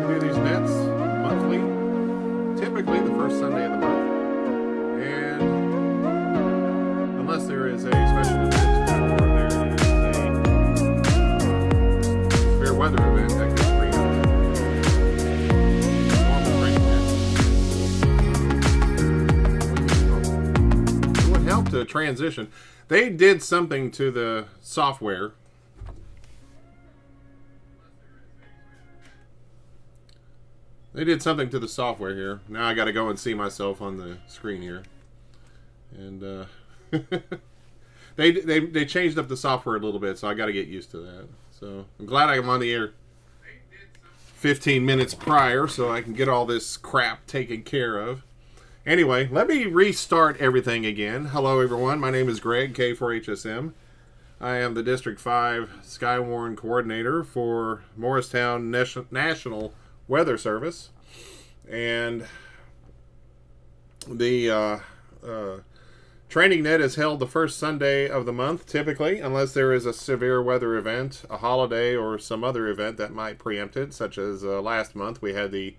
We do these nets monthly, typically the first Sunday of the month. And unless there is a special event or there is a severe weather event that could bring up normal rain. It would help to transition. They did something to the software. They did something to the software here. Now I got to go and see myself on the screen here. And they changed up the software a little bit, so I got to get used to that. So I'm glad I'm on the air 15 minutes prior so I can get all this crap taken care of. Anyway, let me restart everything again. Hello, everyone. My name is Greg, K4HSM. I am the District 5 SKYWARN Coordinator for Morristown National Weather Service. And the training net is held the first Sunday of the month, typically, unless there is a severe weather event, a holiday, or some other event that might preempt it, such as last month we had the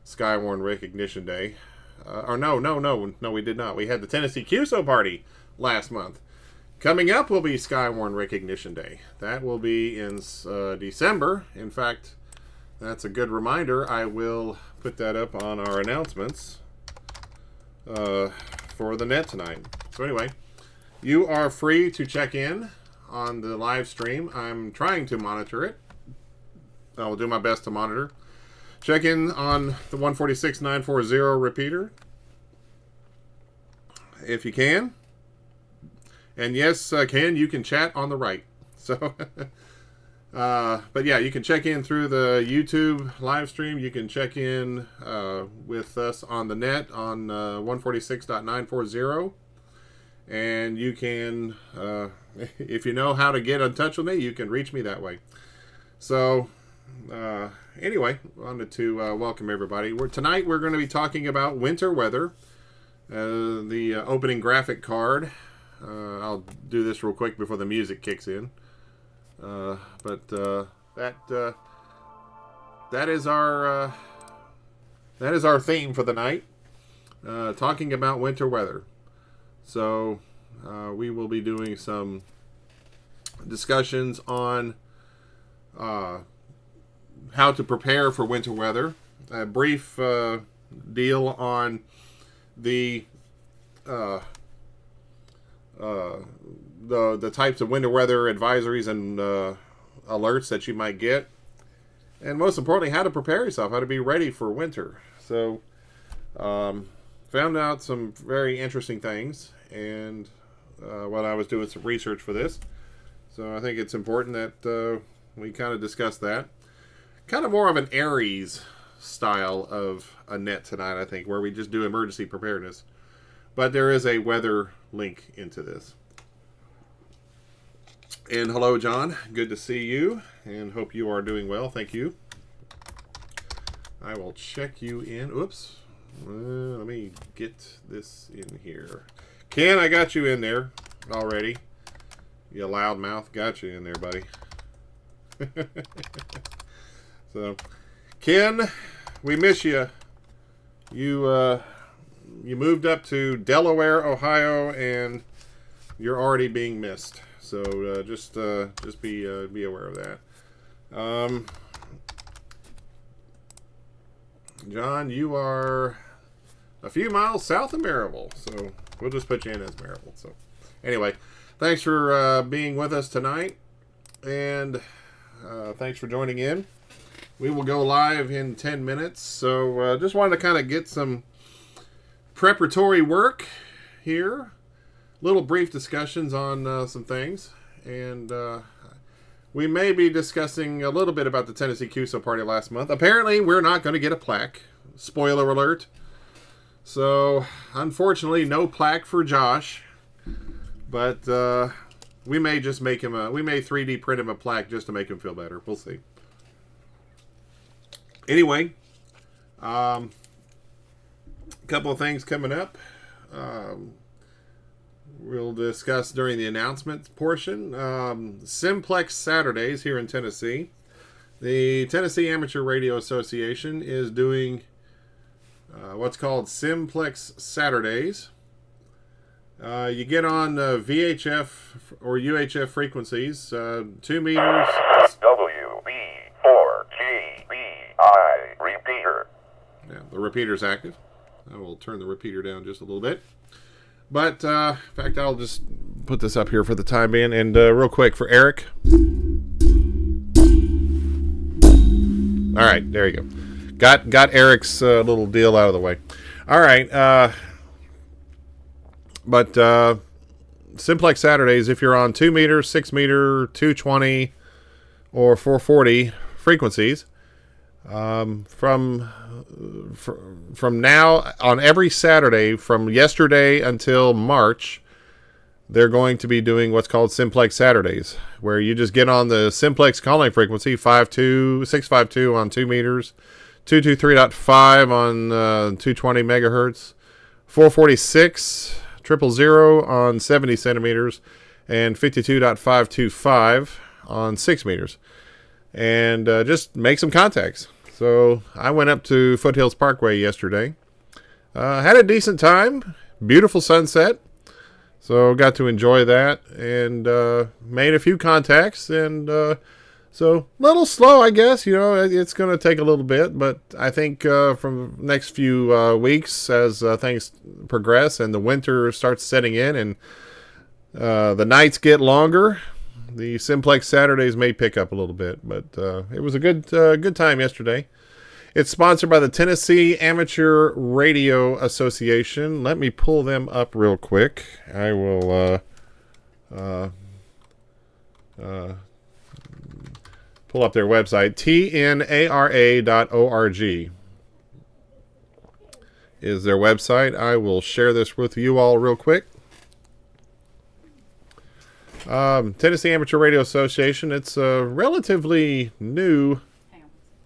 SKYWARN Recognition Day. No, we did not. We had the Tennessee QSO Party last month. Coming up will be SKYWARN Recognition Day. That will be in December. In fact, that's a good reminder. I will put that up on our announcements for the net tonight. So anyway, you are free to check in on the live stream. I'm trying to monitor it. I will do my best to monitor. Check in on the 146940 repeater if you can. And yes, Ken, you can chat on the right. So, but yeah, you can check in through the YouTube live stream. You can check in with us on the net on 146.940. And you can, if you know how to get in touch with me, you can reach me that way. So, anyway, wanted to welcome everybody. Tonight we're going to be talking about winter weather. The opening graphic card. I'll do this real quick before the music kicks in. But that is our theme for the night. Talking about winter weather. So we will be doing some discussions on how to prepare for winter weather. A brief deal on the types of winter weather advisories and alerts that you might get, and most importantly, how to prepare yourself, how to be ready for winter. So, found out some very interesting things, and when I was doing some research for this, so I think it's important that we kind of discuss that. Kind of more of an Aries style of a net tonight, I think, where we just do emergency preparedness. But there is a weather link into this. And hello, John. Good to see you, and hope you are doing well. Thank you. I will check you in. Oops. Let me get this in here. Ken, I got you in there already. You loudmouth. Got you in there, buddy. So, Ken, we miss you. You moved up to Delaware, Ohio, and you're already being missed. So just be aware of that. John, you are a few miles south of Maryville, so we'll just put you in as Maryville. So anyway, thanks for being with us tonight, and thanks for joining in. We will go live in 10 minutes, so just wanted to kind of get some preparatory work here. Little brief discussions on some things, and we may be discussing a little bit about the Tennessee QSO Party last month. Apparently, we're not going to get a plaque. Spoiler alert. So, unfortunately, no plaque for Josh, but we may just make him we may 3D print him a plaque just to make him feel better. We'll see. Anyway, a couple of things coming up. We'll discuss during the announcements portion. Simplex Saturdays here in Tennessee The Tennessee Amateur Radio Association is doing what's called Simplex Saturdays. You get on VHF or UHF frequencies, 2 meters. WB4GBI repeater. Yeah, the repeater's active. I will turn the repeater down just a little bit. But, in fact, I'll just put this up here for the time being. And real quick for Eric. All right, there you go. Got Eric's little deal out of the way. All right. But Simplex Saturdays, if you're on 2 meter, 6 meter, 220, or 440 frequencies, from now on every Saturday from yesterday until March, they're going to be doing what's called Simplex Saturdays, where you just get on the Simplex calling frequency 652 on 2 meters, 223.5 on 220 megahertz, 446 000 on 70 centimeters, and 52.525 on 6 meters. And just make some contacts. So I went up to Foothills Parkway yesterday. Had a decent time. Beautiful sunset. So got to enjoy that and made a few contacts. And so a little slow, I guess. You know, it's going to take a little bit. But I think from the next few weeks as things progress and the winter starts setting in and the nights get longer, the Simplex Saturdays may pick up a little bit, but it was a good time yesterday. It's sponsored by the Tennessee Amateur Radio Association. Let me pull them up real quick. I will pull up their website. tnara.org is their website. I will share this with you all real quick. Tennessee Amateur Radio Association. It's a relatively new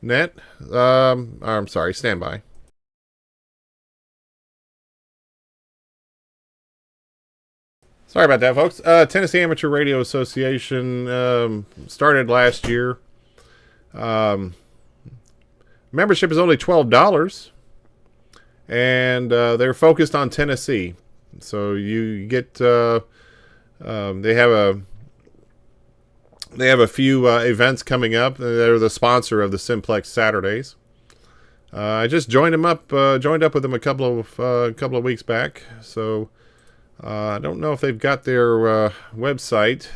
net. I'm sorry, stand by. Sorry about that, folks. Tennessee Amateur Radio Association started last year. Membership is only $12, and they're focused on Tennessee. So you get... They have a few events coming up. They're the sponsor of the Simplex Saturdays. I just joined up with them a couple of weeks back. So I don't know if they've got their website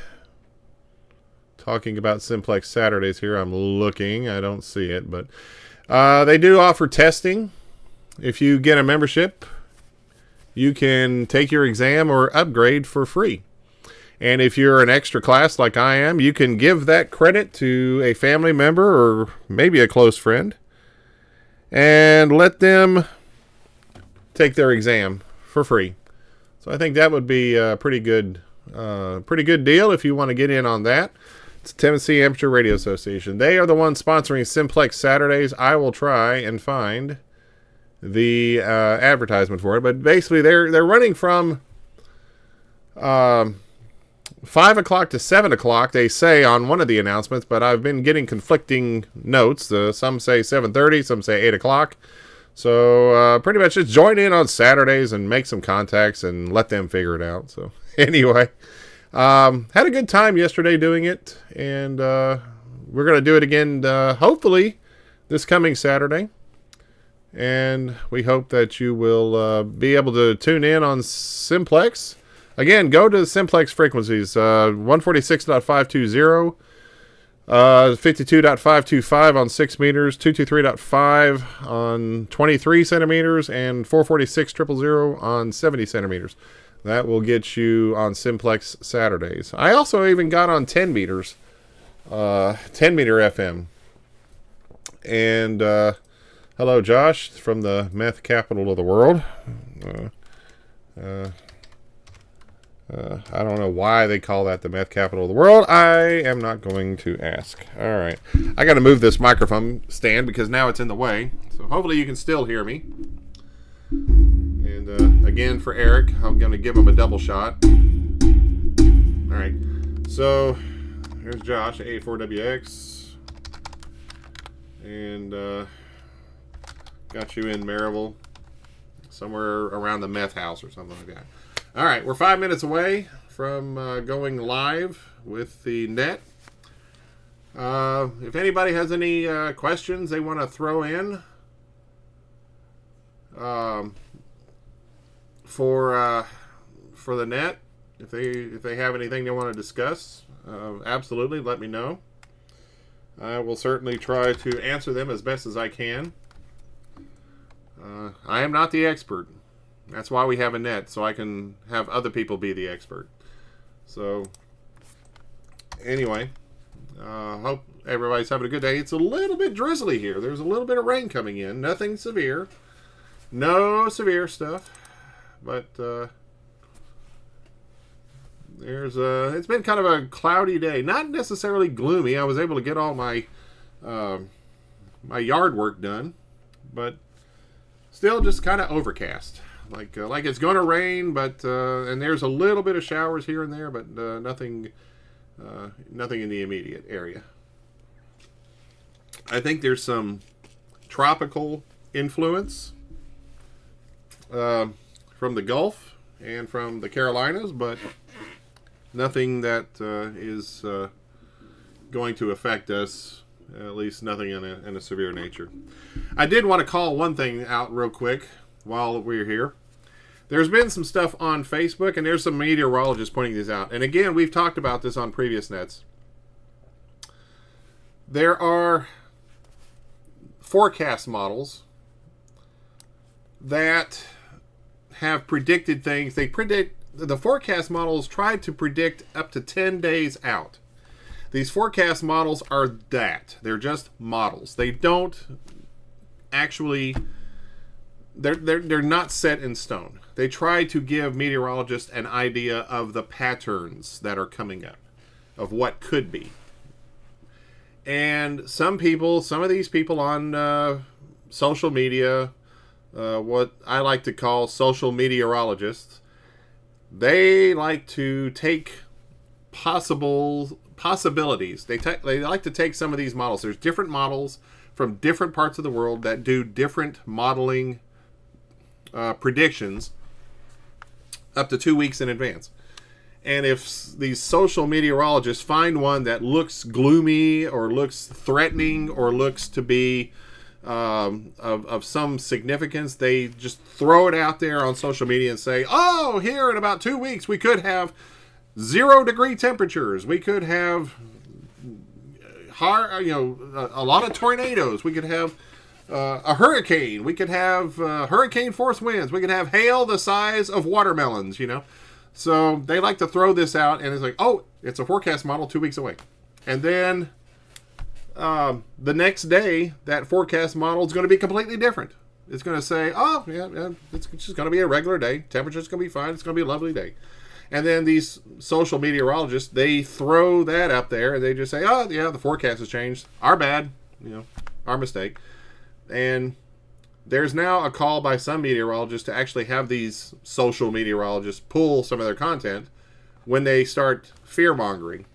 talking about Simplex Saturdays here. I'm looking. I don't see it, but they do offer testing. If you get a membership, you can take your exam or upgrade for free. And if you're an extra class like I am, you can give that credit to a family member or maybe a close friend and let them take their exam for free. So I think that would be a pretty good deal if you want to get in on that. It's Tennessee Amateur Radio Association. They are the ones sponsoring Simplex Saturdays. I will try and find the advertisement for it. But basically, they're running from 5 o'clock to 7 o'clock, they say on one of the announcements, but I've been getting conflicting notes. Some say 7:30, some say 8 o'clock. So pretty much just join in on Saturdays and make some contacts and let them figure it out. So anyway, had a good time yesterday doing it, and we're going to do it again hopefully this coming Saturday. And we hope that you will be able to tune in on Simplex. Again, go to the Simplex frequencies, 146.520, 52.525 on 6 meters, 223.5 on 23 centimeters, and 446 000 on 70 centimeters. That will get you on Simplex Saturdays. I also even got on 10 meters, 10 meter FM. And hello, Josh, from the meth capital of the world. I don't know why they call that the meth capital of the world. I am not going to ask. All right. I got to move this microphone stand because now it's in the way. So hopefully you can still hear me. And again, for Eric, I'm going to give him a double shot. All right. So here's Josh, A4WX. and got you in Maryville, somewhere around the meth house or something like that. All right, we're 5 minutes away from going live with the net. If anybody has any questions they want to throw in for the net, if they have anything they want to discuss, absolutely let me know. I will certainly try to answer them as best as I can. I am not the expert. That's why we have a net, so I can have other people be the expert. So, anyway, hope everybody's having a good day. It's a little bit drizzly here. There's a little bit of rain coming in. Nothing severe. No severe stuff. But it's been kind of a cloudy day. Not necessarily gloomy. I was able to get all my my yard work done, but still just kind of overcast. Like it's going to rain, but and there's a little bit of showers here and there, but nothing in the immediate area. I think there's some tropical influence from the Gulf and from the Carolinas, but nothing that is going to affect us, at least nothing in a severe nature. I did want to call one thing out real quick while we're here. There's been some stuff on Facebook, and there's some meteorologists pointing these out. And again, we've talked about this on previous nets. There are forecast models that have predicted things. The forecast models try to predict up to 10 days out. These forecast models are that. They're just models. They don't actually... They're not set in stone. They try to give meteorologists an idea of the patterns that are coming up, of what could be. And some of these people on social media, what I like to call social meteorologists, they like to take possibilities. They like to take some of these models. There's different models from different parts of the world that do different modeling predictions up to 2 weeks in advance. And if these social meteorologists find one that looks gloomy or looks threatening or looks to be of some significance, they just throw it out there on social media and say, oh, here in about 2 weeks we could have 0-degree temperatures. We could have a lot of tornadoes. We could have a hurricane. We could have hurricane force winds. We could have hail the size of watermelons, So they like to throw this out, and it's like, oh, it's a forecast model 2 weeks away. And then the next day, that forecast model is going to be completely different. It's going to say, oh, yeah, it's just going to be a regular day. Temperature's going to be fine. It's going to be a lovely day. And then these social meteorologists, they throw that up there, and they just say, oh, yeah, the forecast has changed. Our bad. Our mistake. And there's now a call by some meteorologists to actually have these social meteorologists pull some of their content when they start fear-mongering.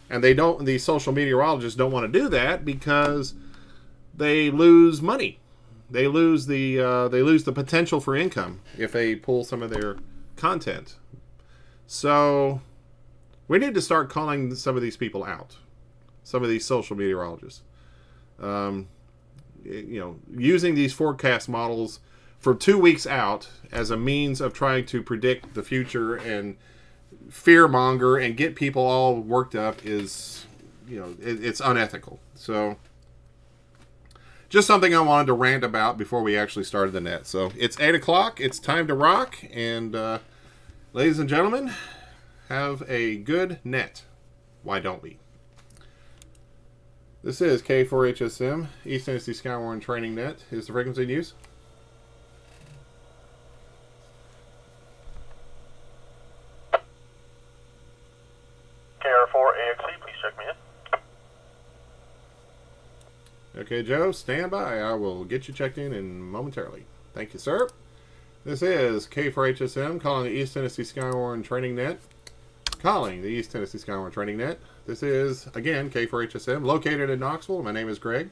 And these social meteorologists don't want to do that because they lose money. They lose the potential for income if they pull some of their content. So we need to start calling some of these people out. Some of these social meteorologists. Using these forecast models for 2 weeks out as a means of trying to predict the future and fearmonger and get people all worked up is, it's unethical. So just something I wanted to rant about before we actually started the net. So it's 8 o'clock. It's time to rock. And ladies and gentlemen, have a good net. Why don't we? This is K4HSM, East Tennessee SKYWARN Training Net. Is the frequency in use? KR4AXC, please check me in. Okay, Joe, stand by. I will get you checked in momentarily. Thank you, sir. This is K4HSM calling the East Tennessee SKYWARN Training Net. Calling the East Tennessee SKYWARN Training Net. This is, again, K4HSM, located in Knoxville. My name is Greg.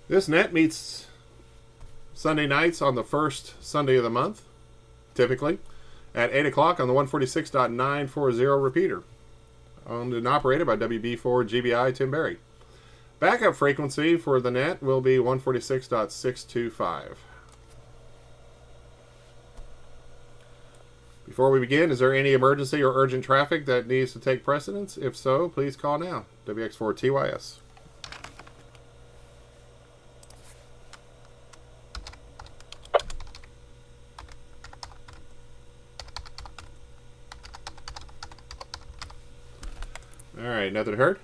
This net meets Sunday nights on the first Sunday of the month, typically, at 8 o'clock on the 146.940 repeater. Owned and operated by WB4 GBI Tim Berry. Backup frequency for the net will be 146.625. Before we begin, is there any emergency or urgent traffic that needs to take precedence? If so, please call now. WX4TYS. All right, nothing heard?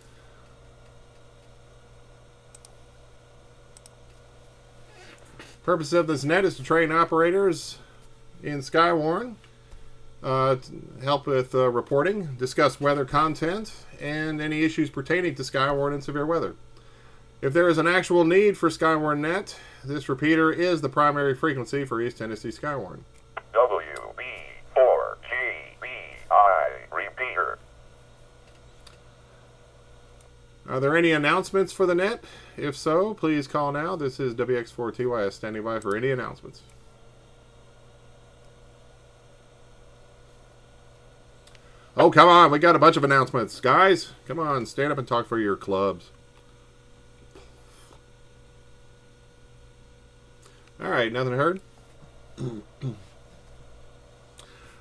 Purpose of this net is to train operators in SKYWARN, help with reporting, discuss weather content, and any issues pertaining to SKYWARN and severe weather. If there is an actual need for SKYWARN net, this repeater is the primary frequency for East Tennessee SKYWARN. WB4GBI repeater. Are there any announcements for the net? If so, please call now. This is WX4TYS standing by for any announcements. Oh, come on. We got a bunch of announcements. Guys, come on. Stand up and talk for your clubs. All right. Nothing heard?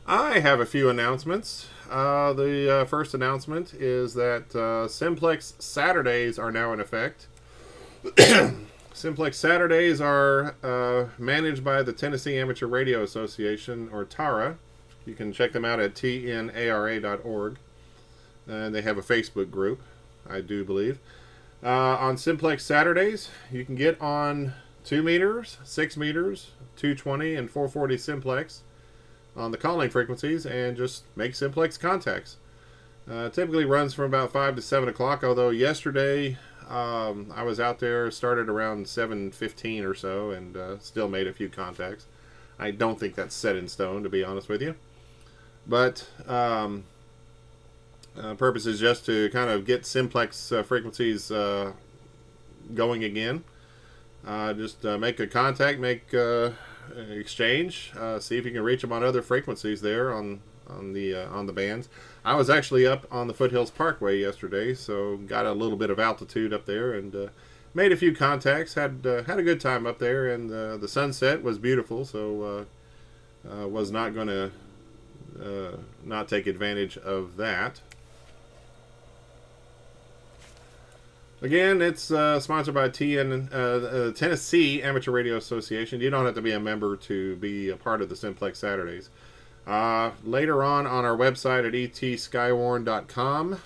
I have a few announcements. The first announcement is that Simplex Saturdays are now in effect. Simplex Saturdays are managed by the Tennessee Amateur Radio Association, or TARA. You can check them out at tnara.org. And they have a Facebook group, I do believe. On Simplex Saturdays, you can get on 2 meters, 6 meters, 220, and 440 Simplex on the calling frequencies and just make Simplex contacts. Typically runs from about 5 to 7 o'clock, although yesterday I was out there, started around 7:15 or so, and still made a few contacts. I don't think that's set in stone, to be honest with you. But purpose is just to kind of get Simplex frequencies going again. Just make a contact, make exchange, see if you can reach them on other frequencies there on the bands. I was actually up on the Foothills Parkway yesterday, so got a little bit of altitude up there and made a few contacts. Had a good time up there, and the sunset was beautiful, so was not going to not take advantage of that. Again, it's sponsored by Tennessee Amateur Radio Association. You don't have to be a member to be a part of the Simplex Saturdays. Later on our website at etskywarn.com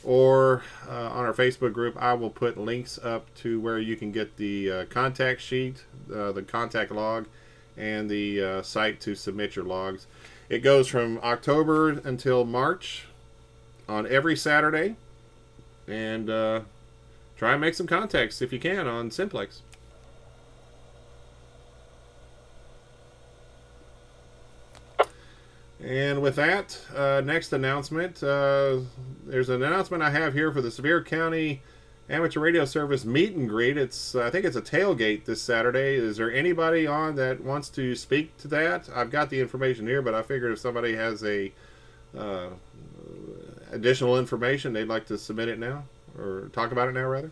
or on our Facebook group, I will put links up to where you can get the contact sheet, the contact log, and the site to submit your logs. It goes from October until March on every Saturday. And try and make some contacts if you can on Simplex. And with that, next announcement. There's an announcement I have here for the Sevier County Amateur Radio Service meet and greet. I think it's a tailgate this Saturday. Is there anybody on that wants to speak to that? I've got the information here, but I figured if somebody has a additional information, they'd like to submit it now, or talk about it now, rather.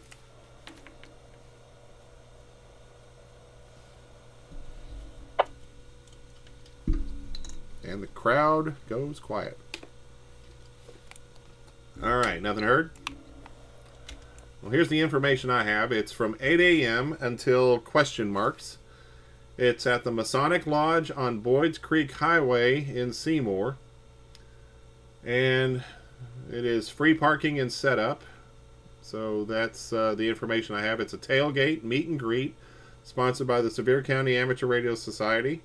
And the crowd goes quiet. All right, nothing heard? Well, here's the information I have. It's from 8 a.m. until question marks. It's at the Masonic Lodge on Boyd's Creek Highway in Seymour. And it is free parking and setup. So that's the information I have. It's a tailgate meet and greet sponsored by the Sevier County Amateur Radio Society.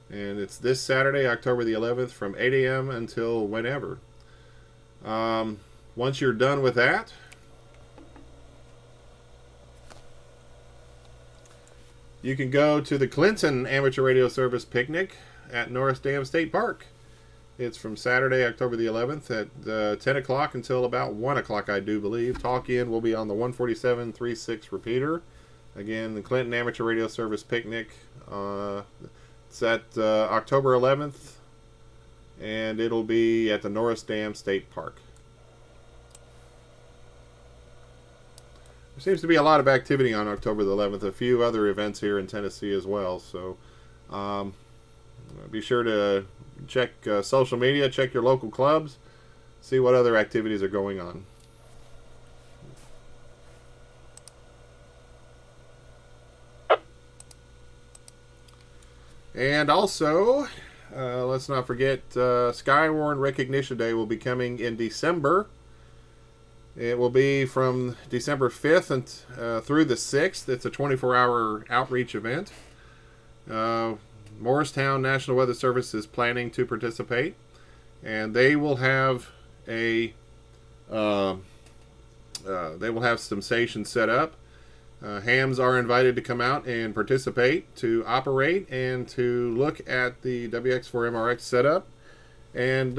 And it's this Saturday, October the 11th, from 8 a.m. until whenever. Once you're done with that, you can go to the Clinton Amateur Radio Service Picnic at Norris Dam State Park. It's from Saturday, October the 11th at 10 o'clock until about 1 o'clock, I do believe. Talk-in will be on the 147.36 repeater Again, the Clinton Amateur Radio Service Picnic. It's at October 11th, and it'll be at the Norris Dam State Park. There seems to be a lot of activity on October the 11th. A few other events here in Tennessee as well. So be sure to check social media, check your local clubs, see what other activities are going on. And also, let's not forget, SKYWARN Recognition Day will be coming in December. It will be from December 5th and through the 6th. It's a 24-hour outreach event. Morristown National Weather Service is planning to participate, and they will have some stations set up. Hams are invited to come out and participate, to operate, and to look at the WX4MRX setup and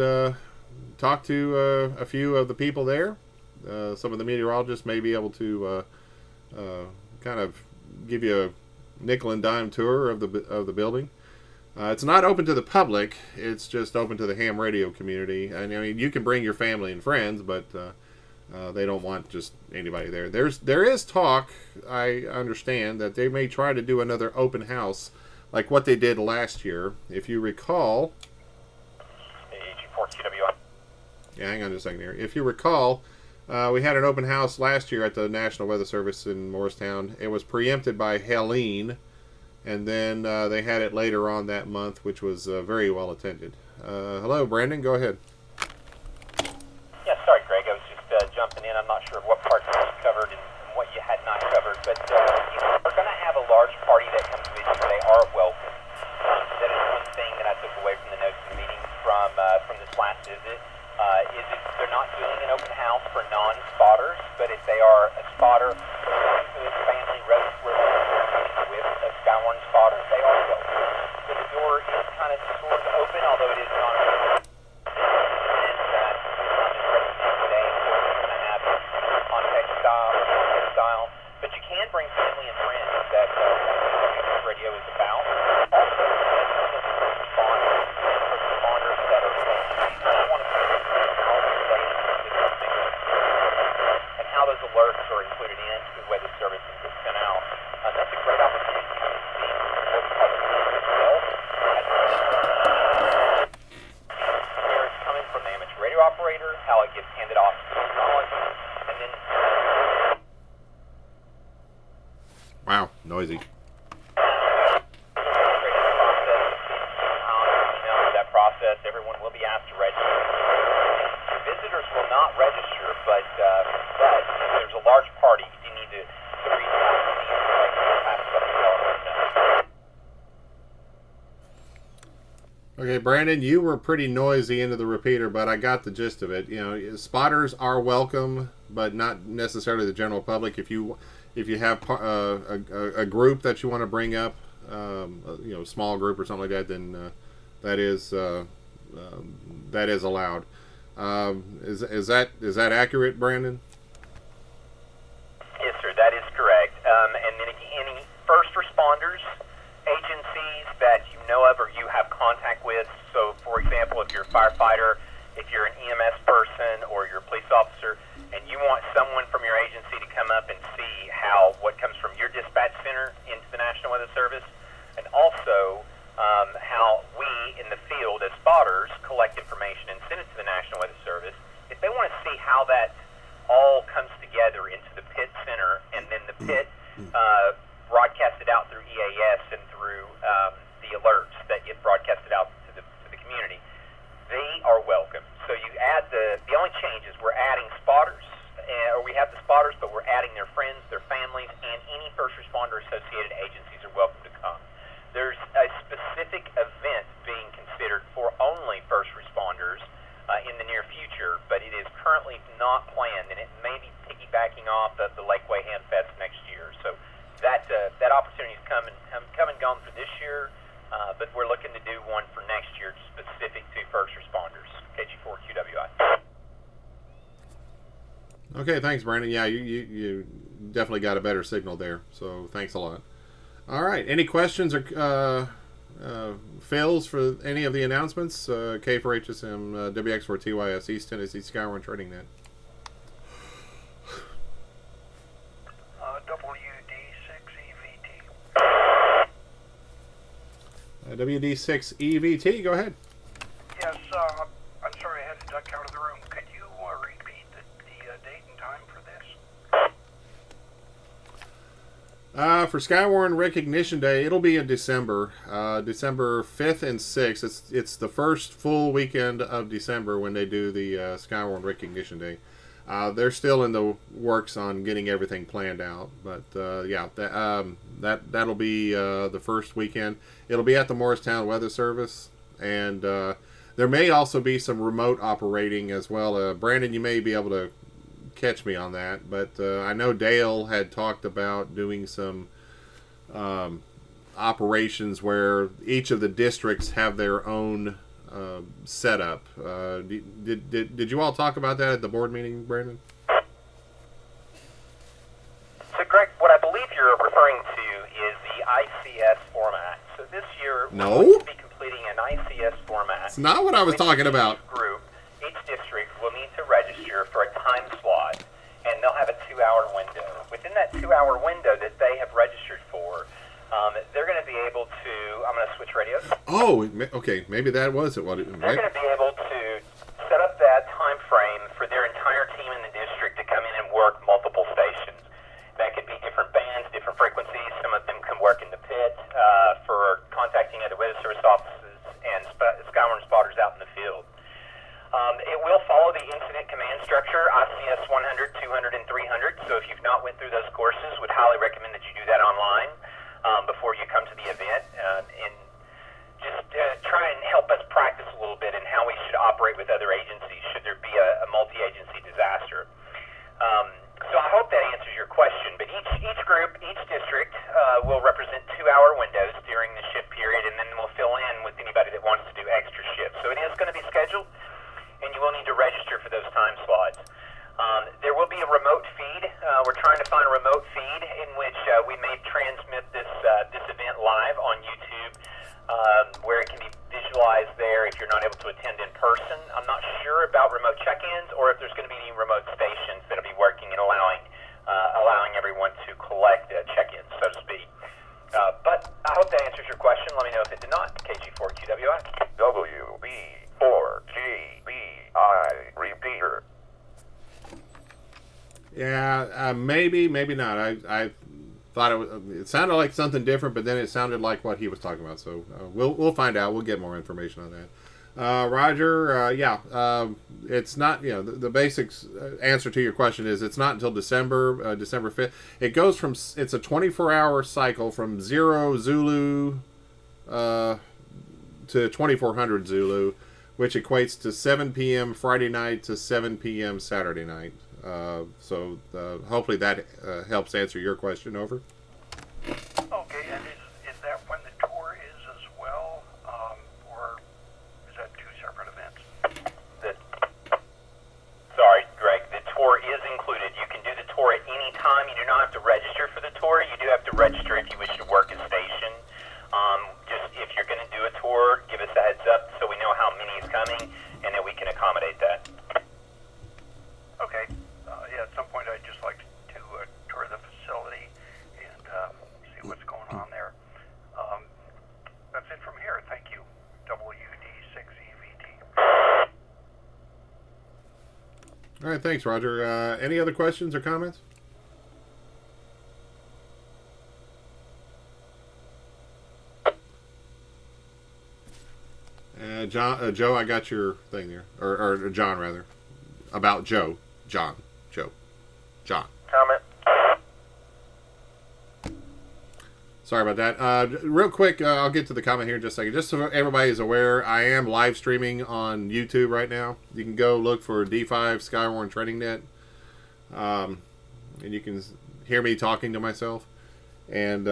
talk to a few of the people there. Some of the meteorologists may be able to kind of give you a nickel and dime tour of the building. It's not open to the public. It's just open to the ham radio community. And I mean, you can bring your family and friends, but they don't want just anybody there. There is talk, I understand, that they may try to do another open house like what they did last year. If you recall... AG4QWI. Yeah, hang on just a second here. If you recall, we had an open house last year at the National Weather Service in Morristown. It was preempted by Helene, and then they had it later on that month, which was very well attended. Hello, Brandon. Go ahead. Yeah, sorry, Greg. I was just jumping in. I'm not sure what parts you covered and what you had not covered, but we're going to have a large party that comes with you. They are welcome. That is one thing that I took away from the notes of the meeting from this last visit. Is they're not doing an open house for non-spotters, but if they are a spotter whose family registered with a SKYWARN spotter, they are welcome. So the door is kind of sort of open, although it is not open. But you can bring family and friends. That radio is about. Also, responders that are want to and how those alerts are included into the weather service and get sent out. That's a great opportunity to come and see what we call the itself. Where it's coming from the amateur radio operator, how it gets handed off to the technology, and then. Wow, noisy. That process, everyone will be asked to register. Visitors will not register, but there's a large party. You need to reach out to Okay, Brandon, you were pretty noisy into the repeater, but I got the gist of it. You know, spotters are welcome, but not necessarily the general public. If you have a group that you want to bring up, small group or something like that, then that is allowed. Is that accurate, Brandon? Yes, sir, that is correct. And then any first responders, agencies that you know of or you have contact with. So, for example, if you're a firefighter, if you're an EMS person, or you're a police officer, and you want someone from your agency to come up and see what comes from your dispatch center into the National Weather Service, and also how we in the field as spotters collect information and send it to the National Weather Service. If they want to see how that all comes together into the pit center, and then the pit broadcasted out through EAS and through the alerts that get broadcasted out to the community, they are welcome. So you add the only change is we're adding spotters, or we have the spotters, but we're adding their friends, their families, and any first responder associated agencies are welcome to come. There's a specific event being considered for only first responders in the near future, but it is currently not planned, and it may be piggybacking off of the Lakeway Ham Fest next year. So that opportunity is come and gone for this year, but we're looking to do one for next year specific to first responders. KG4QWI. Okay, thanks, Brandon. Yeah, you definitely got a better signal there. So thanks a lot. All right. Any questions or fails for any of the announcements? K for HSM, WX for TYS, East Tennessee SKYWARN Trading Net. WD6 EVT, go ahead. Yes, I'm sorry I had to duck out of the room. Could you repeat the date and time for this? For SKYWARN Recognition Day, it'll be in December, December 5th and 6th. It's the first full weekend of December when they do the SKYWARN Recognition Day. They're still in the works on getting everything planned out, but yeah, that'll be the first weekend. It'll be at the Morristown Weather Service, and there may also be some remote operating as well. Brandon, you may be able to catch me on that, but I know Dale had talked about doing some operations where each of the districts have their own setup. Did you all talk about that at the board meeting, Brandon? So, Greg, what I believe you're referring to is the ICS format. So this year, No. we're going to be completing an ICS format. It's not what I was talking about. Each group, each district will need to register for a time slot, and they'll have a 2-hour window. Within that 2-hour window that they have registered for, they're going to be able to, I'm going to switch radios. Oh, okay. Maybe that was it. They're going to be able to set up that time frame for their entire team in the district to come in and work multiple stations. That could be different bands, different frequencies. Some of them can work in the pit for contacting other weather service offices and SKYWARN spotters out in the field. It will follow the incident command structure, ICS 100, 200, and 300. So if you've not went through those courses, would highly recommend that you do that online before you come to the event, and just try and help us practice a little bit in how we should operate with other agencies should there be a multi-agency disaster. So I hope that answers your question, but each group, each district will represent 2-hour windows during the shift period, and then we'll fill in with anybody that wants to do extra shifts. So it is going to be scheduled, and you will need to register for those time slots. There will be a remote feed. We're trying to find a remote feed in which we may transmit this event live on YouTube, where it can be visualized there if you're not able to attend in person. I'm not sure about remote check-ins or if there's going to be any remote stations that will be working and allowing everyone to collect check-ins, so to speak. But I hope that answers your question. Let me know if it did not. KG4QWI. WB4GBI repeater. Yeah, maybe not. I thought it sounded like something different, but then it sounded like what he was talking about. So we'll find out. We'll get more information on that. Roger, it's not, the basics answer to your question is it's not until December 5th. It goes from, it's a 24-hour cycle from 0 Zulu to 2400 Zulu, which equates to 7 p.m. Friday night to 7 p.m. Saturday night. So hopefully that helps answer your question. Over. Okay, and is that when the tour is as well, or is that two separate events? Sorry, Greg, the tour is included. You can do the tour at any time. You do not have to register for the tour. You do have to register if you wish to work a station. Just if you're going to do a tour, give us a heads up so we know how many is coming, and then we can accommodate that. Okay. Yeah, at some point I'd just like to tour the facility and see what's going on there. That's it from here. Thank you. WD6EVT. All right, thanks, Roger. Any other questions or comments? Joe, I got your thing there, or John rather, about Joe. John. Comment. Sorry about that. Real quick, I'll get to the comment here in just a second. Just so everybody is aware, I am live streaming on YouTube right now. You can go look for D5 SKYWARN Trading Net, and you can hear me talking to myself. And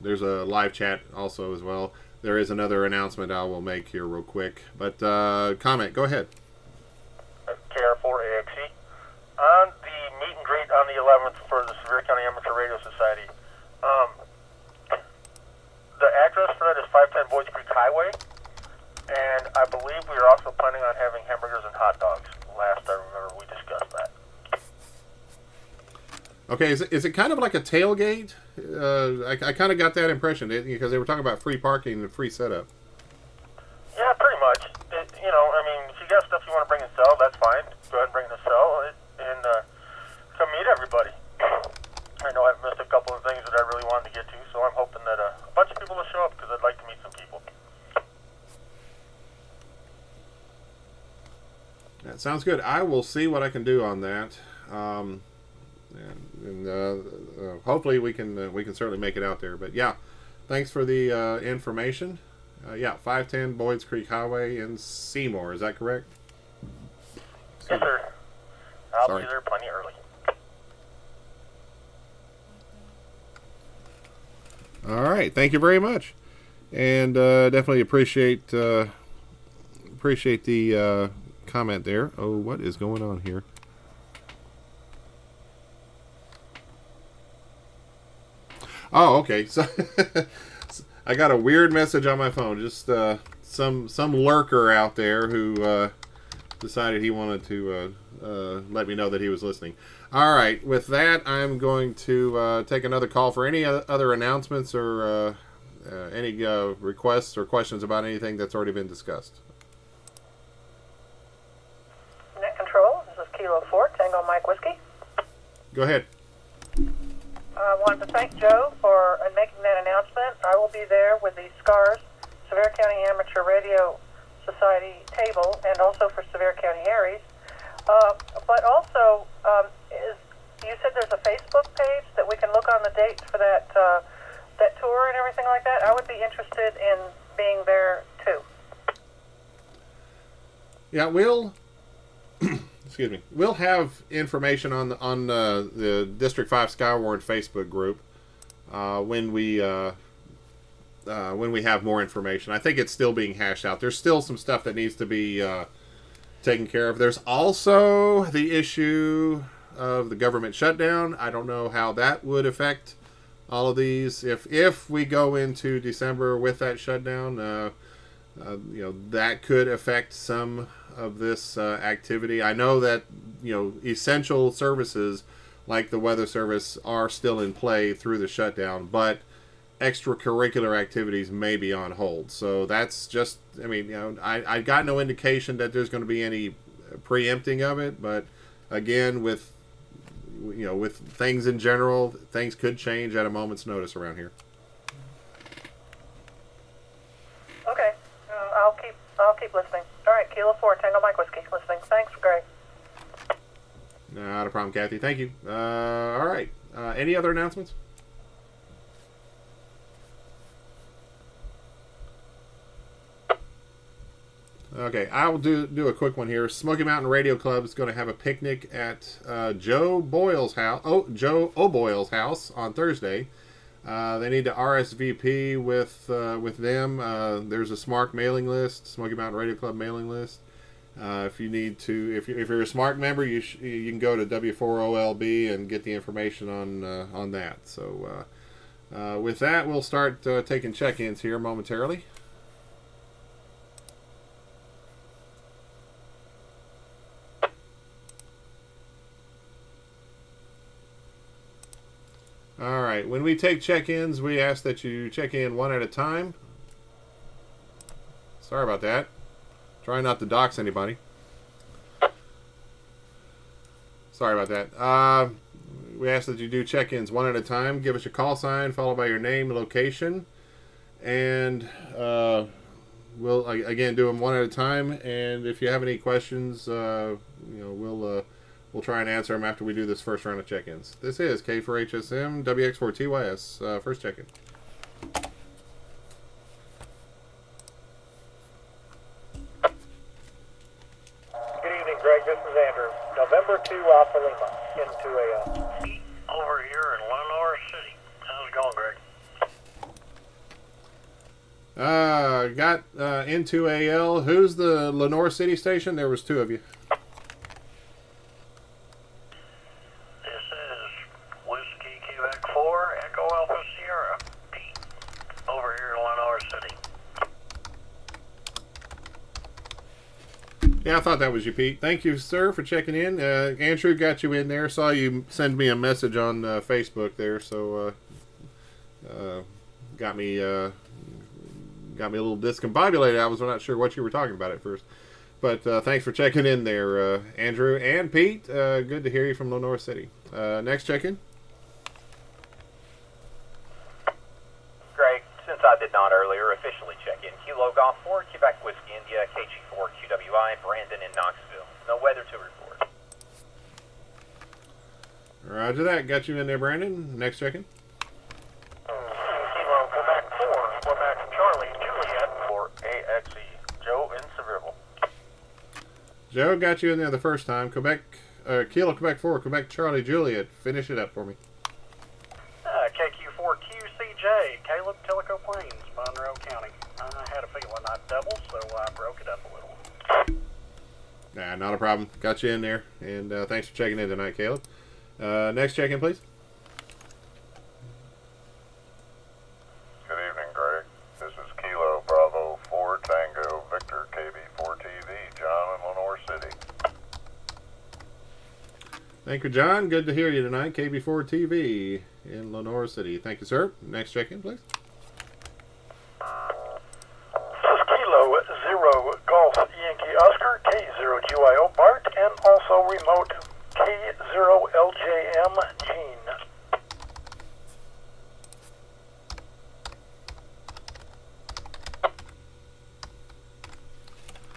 there's a live chat also as well. There is another announcement I will make here real quick. But comment, go ahead. KR4AXE. On the meet and greet on the 11th for the Sevier County Amateur Radio Society. The address for that is 510 Boys Creek Highway, and I believe we are also planning on having hamburgers and hot dogs. Last I remember we discussed that. Okay, is it kind of like a tailgate? I kind of got that impression because they were talking about free parking and free setup. Yeah, pretty much. I mean, if you got stuff you want to bring and sell, that's fine. Go ahead and bring it and sell it, and come meet everybody. I know I've missed a couple of things that I really wanted to get to, so I'm hoping that a bunch of people will show up because I'd like to meet some people. That sounds good. I will see what I can do on that, hopefully we can certainly make it out there. But yeah, thanks for the information. Yeah, 510 Boyd's Creek Highway in Seymour. Is that correct? Yes, sir. I'll be there plenty early. All right. Thank you very much, and definitely appreciate the comment there. Oh, what is going on here? Oh, okay. So I got a weird message on my phone. Just some lurker out there who decided he wanted to let me know that he was listening. All right. With that, I'm going to take another call for any other announcements or any requests or questions about anything that's already been discussed. Net Control, this is Kilo 4, Tango Mike Whiskey. Go ahead. I wanted to thank Joe for making that announcement. I will be there with the SCARS, Sevier County Amateur Radio Society table, and also for Sevier County Aries. But also, you said there's a Facebook page that we can look on the dates for that tour and everything like that. I would be interested in being there too. Yeah, we'll excuse me. We'll have information on the District 5 SKYWARN Facebook group when we have more information. I think it's still being hashed out. There's still some stuff that needs to be taken care of. There's also the issue of the government shutdown. I don't know how that would affect all of these. If we go into December with that shutdown, that could affect some of this activity. I know that essential services like the weather service are still in play through the shutdown, but extracurricular activities may be on hold. So that's just, I got no indication that there's going to be any preempting of it, but again, with things in general, things could change at a moment's notice around here. Okay, I'll keep listening. All right, Kilo 4, Tango Mike Whiskey, listening. Thanks, Greg. Not a problem, Kathy. Thank you. All right. Any other announcements? Okay, I will do a quick one here. Smoky Mountain Radio Club is going to have a picnic at Joe O'Boyle's house on Thursday. They need to RSVP with them. There's a SMARC mailing list, Smoky Mountain Radio Club mailing list. If you need to, if you're a SMARC member, you can go to W4OLB and get the information on that. So with that, we'll start taking check-ins here momentarily. All right, when we take check-ins, we ask that you check in one at a time. Sorry about that. Try not to dox anybody. Sorry about that. We ask that you do check-ins one at a time. Give us your call sign, followed by your name and location. And we'll, again, do them one at a time. And if you have any questions, we'll try and answer them after we do this first round of check-ins. This is K4HSM, WX4TYS, first check-in. Good evening, Greg. This is Andrew. November 2 Alpha Lima, N2AL. Over here in Lenore City. How's it going, Greg? Got N2AL. Who's the Lenore City station? There was two of you. This is Yeah, I thought that was you, Pete. Thank you, sir, for checking in. Andrew got you in there. Saw you send me a message on Facebook there, so got me a little discombobulated. I was not sure what you were talking about at first. But thanks for checking in there, Andrew and Pete. Good to hear you from Lenore City. Next check-in. Greg, since I did not earlier officially check in, Kilo Golf 4, Quebec Whiskey India, KG4, QWI, Brandon in Knoxville. No weather to report. Roger that. Got you in there, Brandon. Next check-in. Kilo Quebec 4, Quebec Charlie Juliet for AXE. Joe in Sevierville. Joe, got you in there the first time. Kilo Quebec 4, Quebec Charlie Juliet. Finish it up for me. KQ4 QCJ, Caleb, Tellico Plains, Monroe County. I had a feeling I'd double, so I broke it up a little. Nah, not a problem. Got you in there. And thanks for checking in tonight, Caleb. Next check-in, please. Good evening, Greg. This is Kilo Bravo 4 Tango Victor KB4 TV, John in Lenore City. Thank you, John. Good to hear you tonight. KB4 TV in Lenore City. Thank you, sir. Next check-in, please. This is Kilo 0 Golf Yankee Oscar K0 GYO Bart and also remote K0 LJM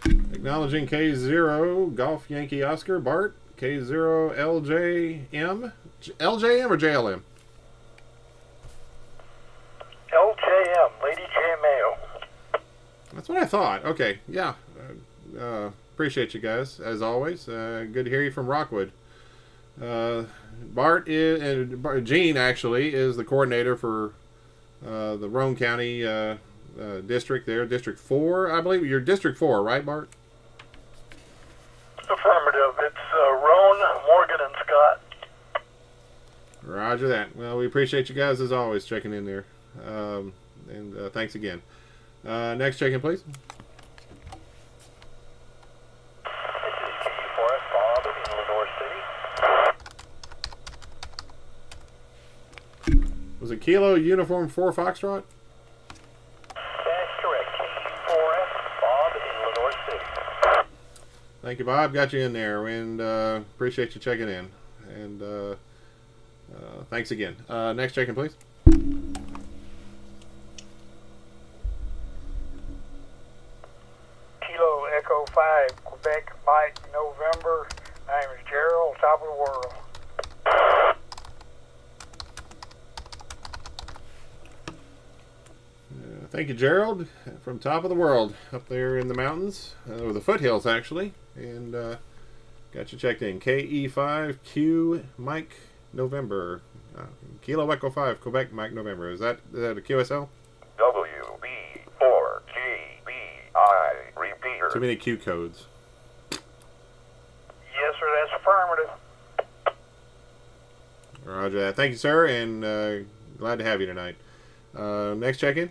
Gene. Acknowledging K0 Golf Yankee Oscar Bart. K0 LJM. LJM or JLM? LJM, Lady J Mayo. That's what I thought. Okay, yeah. Appreciate you guys, as always. Good to hear you from Rockwood. Bart Gene, actually, is the coordinator for the Roane County district there. District 4, I believe. You're District 4, right, Bart? Affirmative. It's Roan, Morgan, and Scott. Roger that. Well, we appreciate you guys, as always, checking in there. And thanks again. Next check-in, please. This is KU4S Bob in Lenore City. Was it Kilo Uniform 4 Foxtrot? That's correct. KU4S Bob in Lenore City. Thank you, Bob. Got you in there, and appreciate you checking in. And thanks again. Next check-in, please. Kilo Echo 5, Quebec Mike, November. My name is Gerald, top of the world. Thank you, Gerald, from top of the world, up there in the mountains, or the foothills, actually. And got you checked in. KE5Q Mike November. Kilo Echo 5, Quebec Mike November. Is that a QSL? WB4GBI repeater. Too many Q codes. Yes, sir, that's affirmative. Roger that. Thank you, sir, and glad to have you tonight. Next check-in.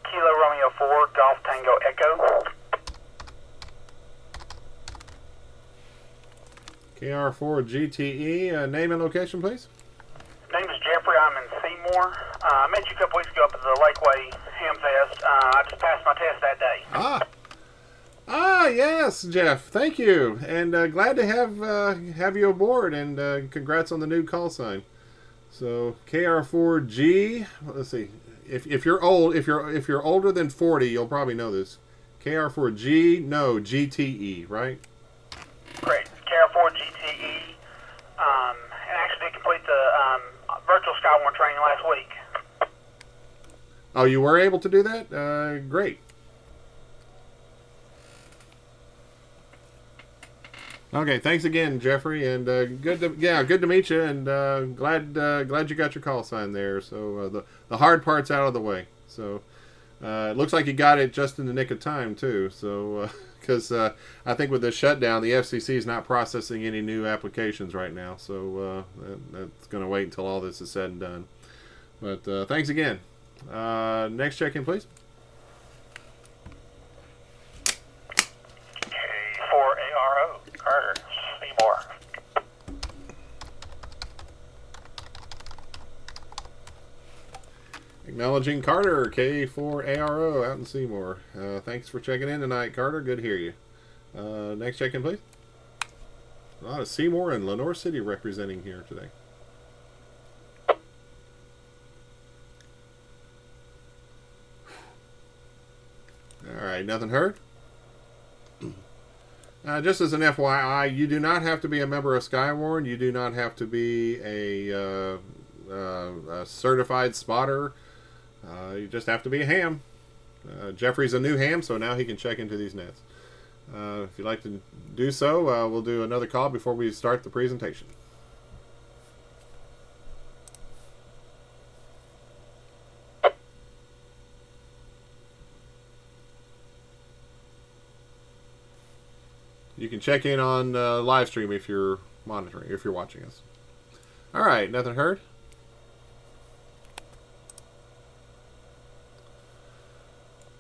Kilo Romeo 4, Golf Tango Echo. KR4 GTE. Name and location, please. Name is Jeffrey. I'm in Seymour. I met you a couple weeks ago up at the Lakeway Ham Fest. I just passed my test that day. Yes, Jeff. Thank you, and glad to have you aboard. And congrats on the new call sign. So KR4G. Let's see. If you're old, if you're older than 40, you'll probably know this. KR4G. No, GTE. Right. Great. KR4 GTE. And actually complete the virtual SKYWARN training last week. Oh, you were able to do that? Great. Okay, thanks again, Jeffrey, and good to meet you, and glad you got your call sign there. So the hard part's out of the way. So it looks like you got it just in the nick of time too. So because I think with the shutdown, the FCC is not processing any new applications right now. So that's going to wait until all this is said and done. But thanks again. Next check-in, please. K4ARO, Carter, Seymour. Acknowledging Carter, K4ARO out in Seymour. Thanks for checking in tonight, Carter. Good to hear you. Next check-in, please. A lot of Seymour and Lenore City representing here today. All right, nothing heard? Just as an FYI, you do not have to be a member of SKYWARN. You do not have to be a certified spotter. You just have to be a ham. Jeffrey's a new ham, so now he can check into these nets. If you'd like to do so, we'll do another call before we start the presentation. You can check in on live stream if you're monitoring, if you're watching us. All right, nothing heard?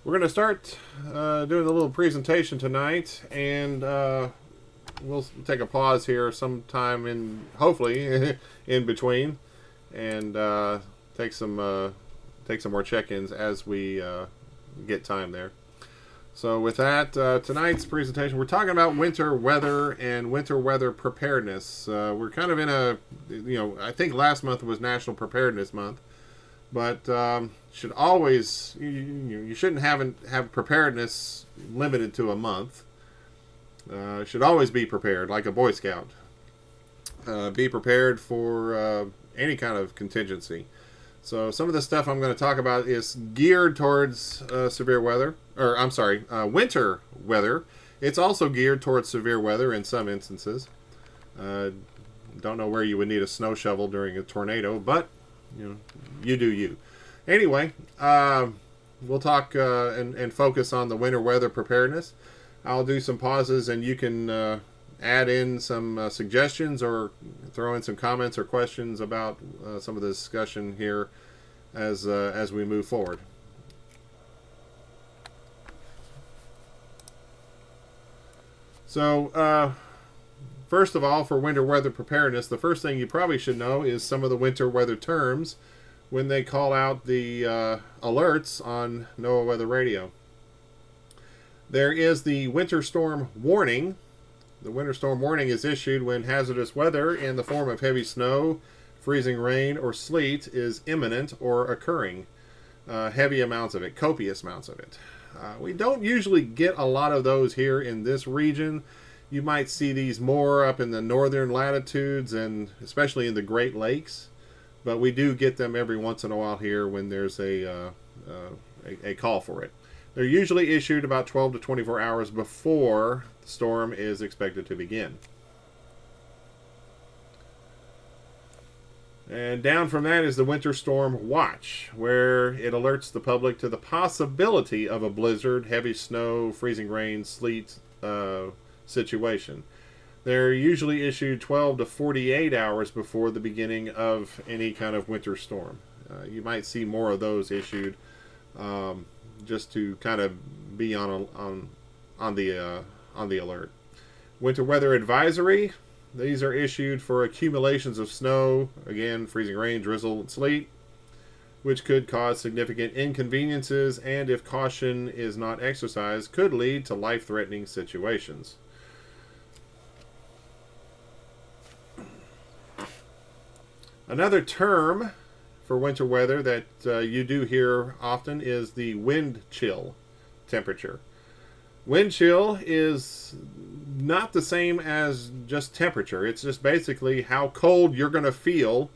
We're going to start doing a little presentation tonight, and we'll take a pause here sometime in, hopefully, in between, and take some more check-ins as we get time there. So with that, tonight's presentation, we're talking about winter weather and winter weather preparedness. We're kind of in a, I think last month was National Preparedness Month, but should always, you shouldn't have preparedness limited to a month. Should always be prepared, like a Boy Scout. Be prepared for any kind of contingency. So some of the stuff I'm going to talk about is geared towards severe weather, or I'm sorry, winter weather. It's also geared towards severe weather in some instances. Don't know where you would need a snow shovel during a tornado, but you do you. Anyway, we'll talk and focus on the winter weather preparedness. I'll do some pauses, and you can add in some suggestions or throw in some comments or questions about some of the discussion here as we move forward. So, first of all, for winter weather preparedness, the first thing you probably should know is some of the winter weather terms when they call out the alerts on NOAA Weather Radio. There is the winter storm warning. The winter storm warning is issued when hazardous weather in the form of heavy snow, freezing rain, or sleet is imminent or occurring. Heavy amounts of it, copious amounts of it. We don't usually get a lot of those here in this region. You might see these more up in the northern latitudes and especially in the Great Lakes. But we do get them every once in a while here when there's a call for it. They're usually issued about 12 to 24 hours before the storm is expected to begin. And down from that is the Winter Storm Watch, where it alerts the public to the possibility of a blizzard, heavy snow, freezing rain, sleet situation. They're usually issued 12 to 48 hours before the beginning of any kind of winter storm. You might see more of those issued just to kind of be on the alert. Winter weather advisory. These are issued for accumulations of snow, again, freezing rain, drizzle, and sleet, which could cause significant inconveniences and, if caution is not exercised, could lead to life-threatening situations. Another term for winter weather that you do hear often is the wind chill temperature. Wind chill is not the same as just temperature. It's just basically how cold you're going to feel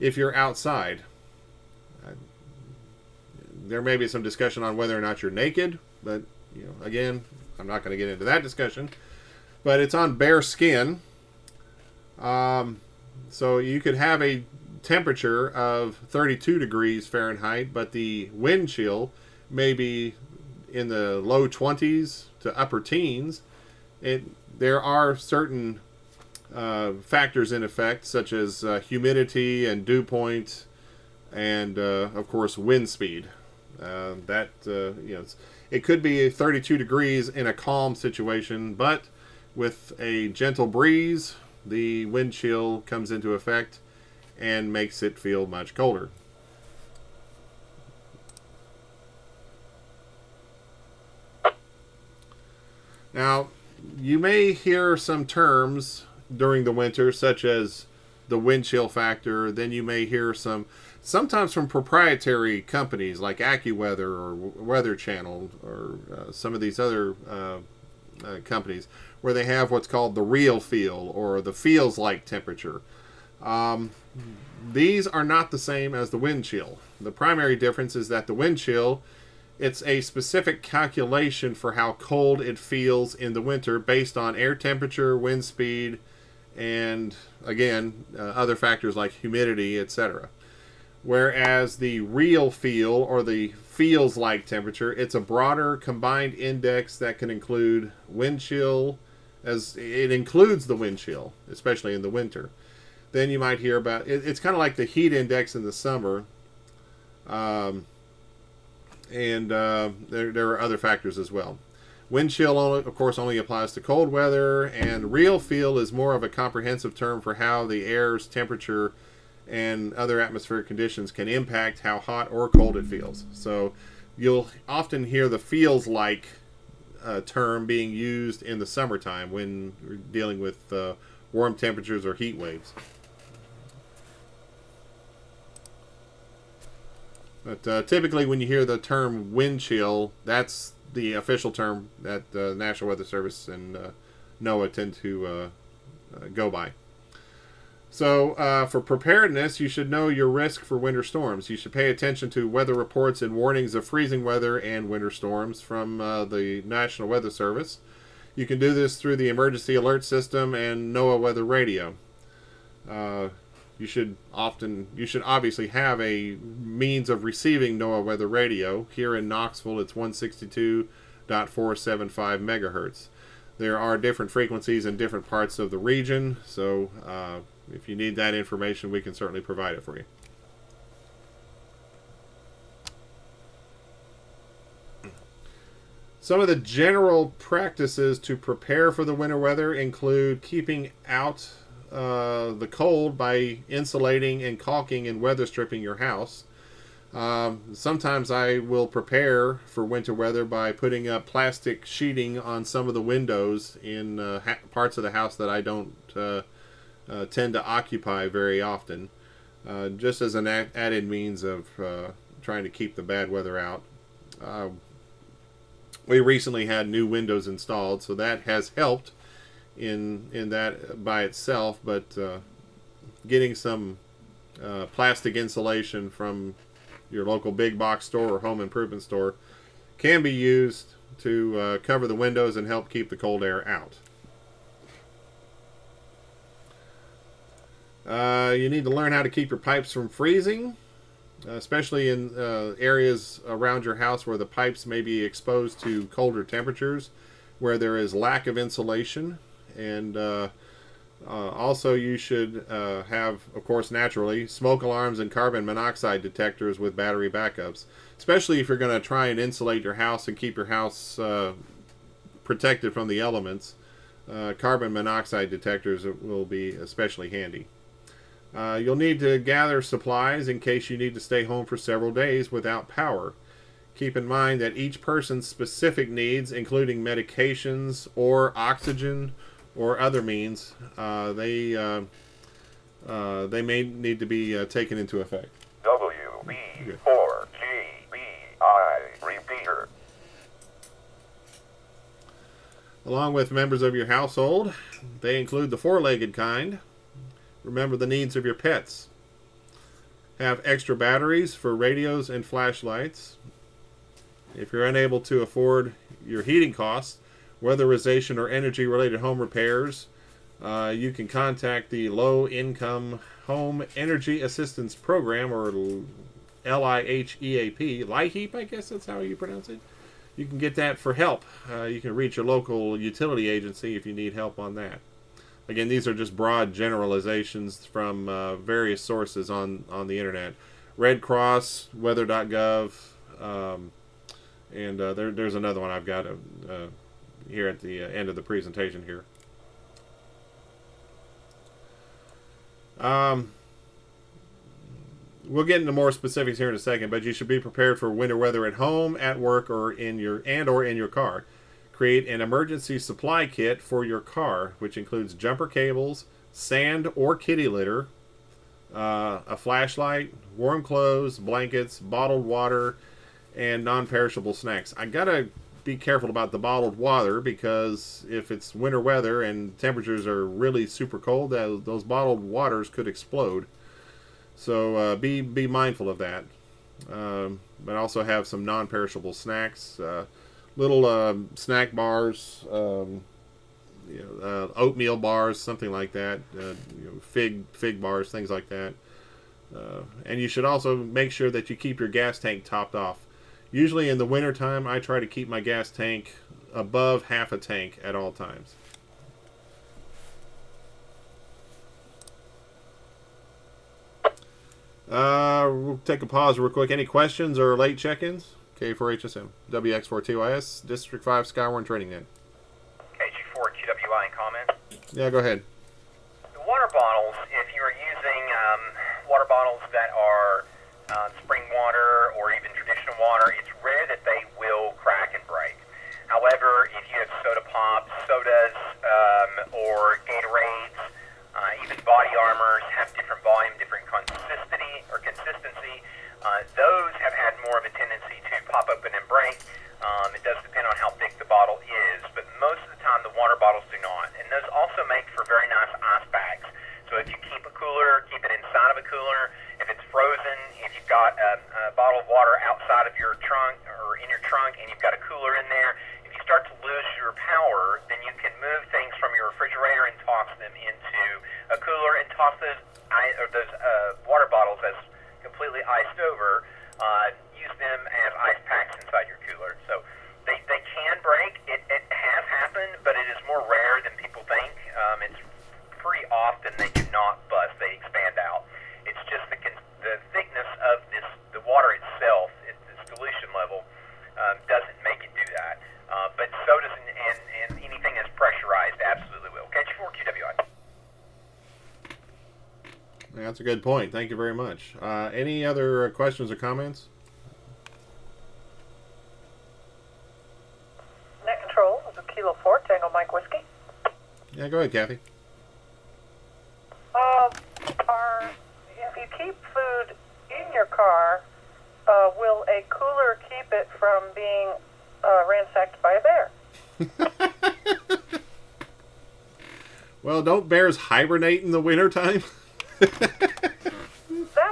if you're outside. There may be some discussion on whether or not you're naked, but again, I'm not going to get into that discussion. But it's on bare skin. So you could have a temperature of 32 degrees Fahrenheit, but the wind chill may be in the low 20s to upper teens. There are certain factors in effect, such as humidity and dew point, and of course wind speed. It could be 32 degrees in a calm situation, but with a gentle breeze, the wind chill comes into effect and makes it feel much colder. Now, you may hear some terms during the winter, such as the wind chill factor. Then you may hear sometimes from proprietary companies like AccuWeather or Weather Channel or some of these other companies, where they have what's called the real feel or the feels like temperature. These are not the same as the wind chill. The primary difference is that the wind chill, it's a specific calculation for how cold it feels in the winter based on air temperature, wind speed, and again, other factors like humidity, etc. Whereas the real feel or the feels like temperature, it's a broader combined index that can include wind chill, as it includes the wind chill, especially in the winter. Then you might hear about it's kind of like the heat index in the summer. There are other factors as well. Wind chill, of course, only applies to cold weather, and real feel is more of a comprehensive term for how the air's temperature and other atmospheric conditions can impact how hot or cold it feels. So you'll often hear the feels like term being used in the summertime when you're dealing with warm temperatures or heat waves. But typically when you hear the term wind chill, that's the official term that the National Weather Service and NOAA tend to go by. So for preparedness, you should know your risk for winter storms. You should pay attention to weather reports and warnings of freezing weather and winter storms from the National Weather Service. You can do this through the Emergency Alert System and NOAA Weather Radio. You should obviously have a means of receiving NOAA Weather Radio. Here in Knoxville, it's 162.475 megahertz. There are different frequencies in different parts of the region, so if you need that information, we can certainly provide it for you. Some of the general practices to prepare for the winter weather include keeping out the cold by insulating and caulking and weather stripping your house. Sometimes I will prepare for winter weather by putting up plastic sheeting on some of the windows in parts of the house that I don't tend to occupy very often, just as an added means of trying to keep the bad weather out. We recently had new windows installed, so that has helped in that by itself, but getting some plastic insulation from your local big box store or home improvement store can be used to cover the windows and help keep the cold air out. You need to learn how to keep your pipes from freezing, especially in areas around your house where the pipes may be exposed to colder temperatures, where there is lack of insulation. And also you should have, of course, naturally, smoke alarms and carbon monoxide detectors with battery backups, especially if you're going to try and insulate your house and keep your house protected from the elements. Carbon monoxide detectors will be especially handy. You'll need to gather supplies in case you need to stay home for several days without power. Keep in mind that each person's specific needs, including medications or oxygen or other means, they may need to be taken into effect. WB4GBI repeater. Along with members of your household, they include the four-legged kind. Remember the needs of your pets. Have extra batteries for radios and flashlights. If you're unable to afford your heating costs, weatherization or energy-related home repairs, you can contact the Low Income Home Energy Assistance Program, or LIHEAP. LIHEAP, I guess that's how you pronounce it. You can get that for help. You can reach your local utility agency if you need help on that. Again, these are just broad generalizations from various sources on the internet. Red Cross, weather.gov, and there's another one I've got here at the end of the presentation here. We'll get into more specifics here in a second, but you should be prepared for winter weather at home, at work, or in your car. Create an emergency supply kit for your car, which includes jumper cables, sand or kitty litter, a flashlight, warm clothes, blankets, bottled water, and non-perishable snacks. I gotta be careful about the bottled water, because if it's winter weather and temperatures are really super cold, those bottled waters could explode. So be mindful of that. But also have some non-perishable snacks, little snack bars, oatmeal bars, something like that. Fig bars, things like that. And you should also make sure that you keep your gas tank topped off. Usually in the wintertime, I try to keep my gas tank above half a tank at all times. We'll take a pause real quick. Any questions or late check-ins? K4HSM, WX4TYS, District 5 SKYWARN Training Net. KG4QWI comment. Yeah, go ahead. The water bottles, if you're using water bottles that are spring water or even traditional water, it's rare that they will crack and break. However, if you have soda pops, sodas, or Gatorades, even body armors have different volume, different consistency. Those have had more of a tendency to pop open and break. It does depend on how thick the bottle is, but most of the time the water bottles do not. And those also make for very nice ice bags. So if you keep a cooler, keep it inside of a cooler. If it's frozen, if you've got a bottle of water outside of your trunk or in your trunk and you've got a cooler in there, if you start to lose your power, then you can move things from your refrigerator and toss them into a cooler and toss those water bottles as completely iced over. Use them as ice packs inside your cooler. So they can break. It has happened, but it is more rare than people think. It's pretty often they do not bust. They expand out. It's just the thickness of the water itself, its dilution level, doesn't make it do that. But sodas and anything that's pressurized absolutely will. KG4QWI. That's a good point. Thank you very much. Any other questions or comments? Net control is a Kilo 4, Tango Mike Whiskey. Yeah, go ahead, Kathy. If you keep food in your car, will a cooler keep it from being ransacked by a bear? Well, don't bears hibernate in the wintertime? That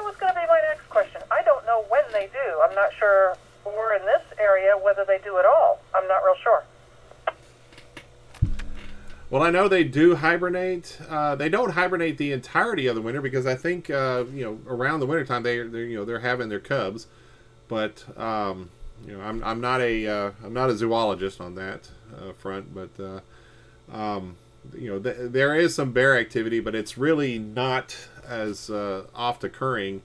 was going to be my next question. I don't know when they do. I'm not sure we're in this area whether they do at all. I'm not real sure. Well, I know they do hibernate. They don't hibernate the entirety of the winter, because I think around the wintertime they're having their cubs. But I'm not a zoologist on that front. But there is some bear activity, but it's really not as oft occurring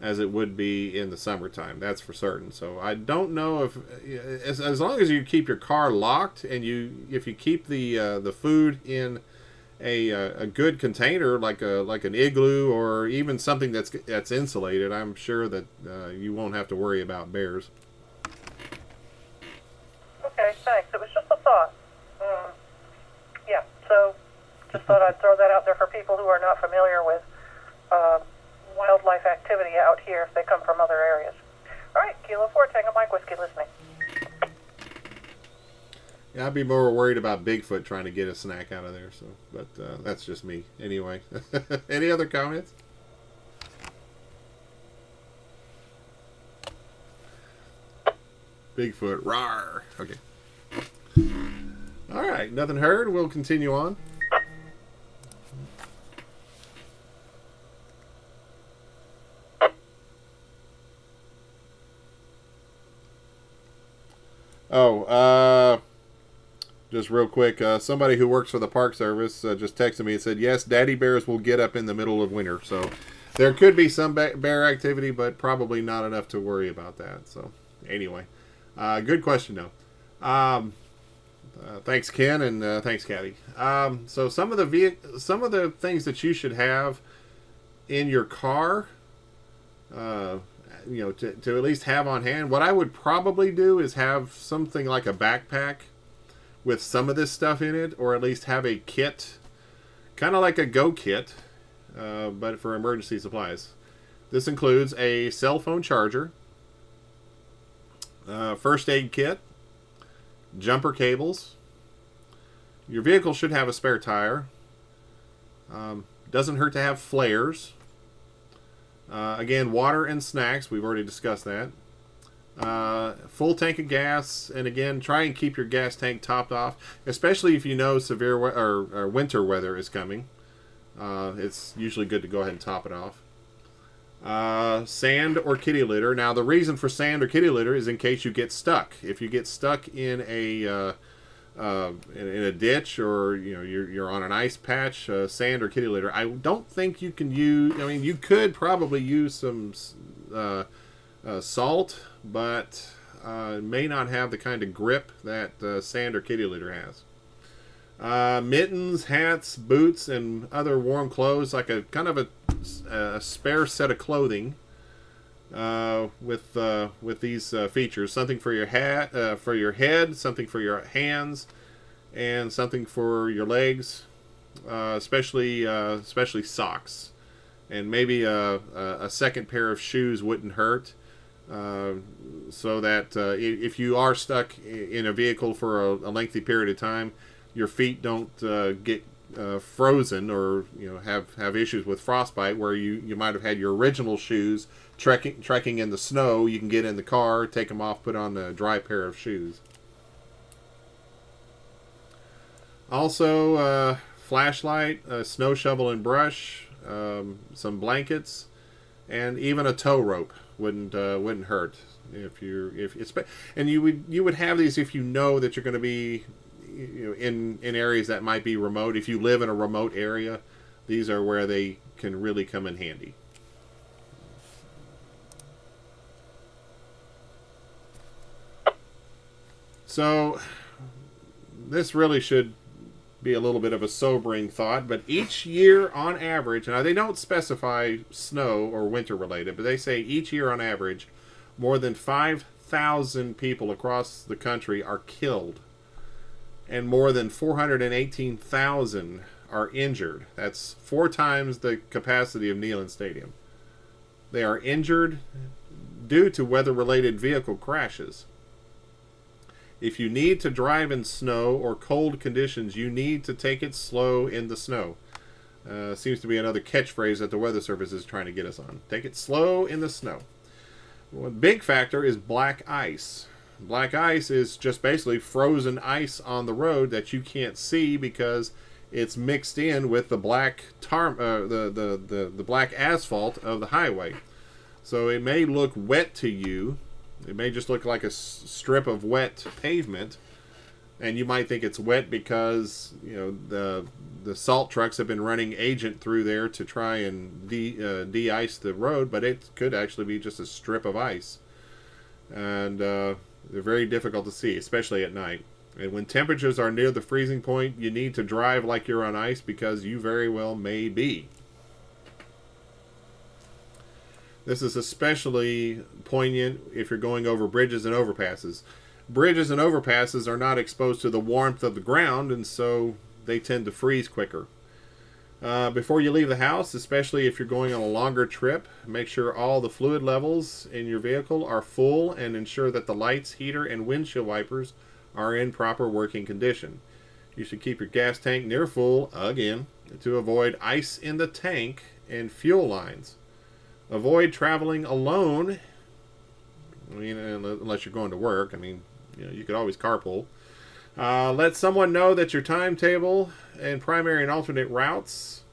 as it would be in the summertime. That's for certain. So I don't know if, as long as you keep your car locked and if you keep the food in a good container, like an igloo or even something that's insulated, I'm sure that you won't have to worry about bears. Okay, thanks. It was just a thought. Yeah, so just thought I'd throw that out there for people who are not familiar with wildlife activity out here if they come from other areas. All right, Kilo 4, Tango Mike Whiskey listening. Yeah, I'd be more worried about Bigfoot trying to get a snack out of there. So, but that's just me. Anyway, any other comments? Bigfoot, rawr. Okay. All right, nothing heard. We'll continue on. Just real quick, somebody who works for the Park Service just texted me and said, yes, daddy bears will get up in the middle of winter. So There could be some bear activity, but probably not enough to worry about that. So, anyway, good question, though. Thanks, Ken, and thanks, Kathy. So, some of the things that you should have in your car, to at least have on hand. What I would probably do is have something like a backpack with some of this stuff in it, or at least have a kit, kind of like a go kit. But for emergency supplies. This includes a cell phone charger, first aid kit, jumper cables. Your vehicle should have a spare tire. Doesn't hurt to have flares. Again, water and snacks. We've already discussed that. Full tank of gas, and again, try and keep your gas tank topped off, especially if you know severe or winter weather is coming. It's usually good to go ahead and top it off. Sand or kitty litter. Now, the reason for sand or kitty litter is in case you get stuck. If you get stuck in a ditch, or you're on an ice patch, sand or kitty litter, I don't think you can use. I mean, you could probably use some salt, but it may not have the kind of grip that sand or kitty litter has. Mittens, hats, boots, and other warm clothes, like a kind of a spare set of clothing with these features. Something for your hat, for your head, something for your hands, and something for your legs, especially socks. And maybe a second pair of shoes wouldn't hurt. So that if you are stuck in a vehicle for a lengthy period of time, your feet don't get frozen, or have issues with frostbite, where you might have had your original shoes trekking in the snow. You can get in the car, take them off, put on a dry pair of shoes. Also, flashlight, a snow shovel and brush, some blankets, and even a tow rope wouldn't hurt. And you would have these if you know that you're going to be in areas that might be remote. If you live in a remote area, these are where they can really come in handy. So this really should be a little bit of a sobering thought, but each year on average, and they don't specify snow or winter related, but they say each year on average, more than 5,000 people across the country are killed, and more than 418,000 are injured. That's 4 times the capacity of Neyland Stadium. They are injured due to weather-related vehicle crashes. If you need to drive in snow or cold conditions, you need to take it slow in the snow. Seems to be another catchphrase that the Weather Service is trying to get us on. Take it slow in the snow. One big factor is black ice. Black ice is just basically frozen ice on the road that you can't see because it's mixed in with the black the black asphalt of the highway. So it may look wet to you. It may just look like a strip of wet pavement, and you might think it's wet because the salt trucks have been running agent through there to try and de-ice the road, but it could actually be just a strip of ice, and they're very difficult to see, especially at night. And when temperatures are near the freezing point, you need to drive like you're on ice because you very well may be. This is especially poignant if you're going over bridges and overpasses. Bridges and overpasses are not exposed to the warmth of the ground, and so they tend to freeze quicker. Before you leave the house, especially if you're going on a longer trip, make sure all the fluid levels in your vehicle are full and ensure that the lights, heater, and windshield wipers are in proper working condition. You should keep your gas tank near full, again, to avoid ice in the tank and fuel lines. Avoid traveling alone. I mean, unless you're going to work. I mean, you could always carpool. Let someone know that your timetable and primary and alternate routes.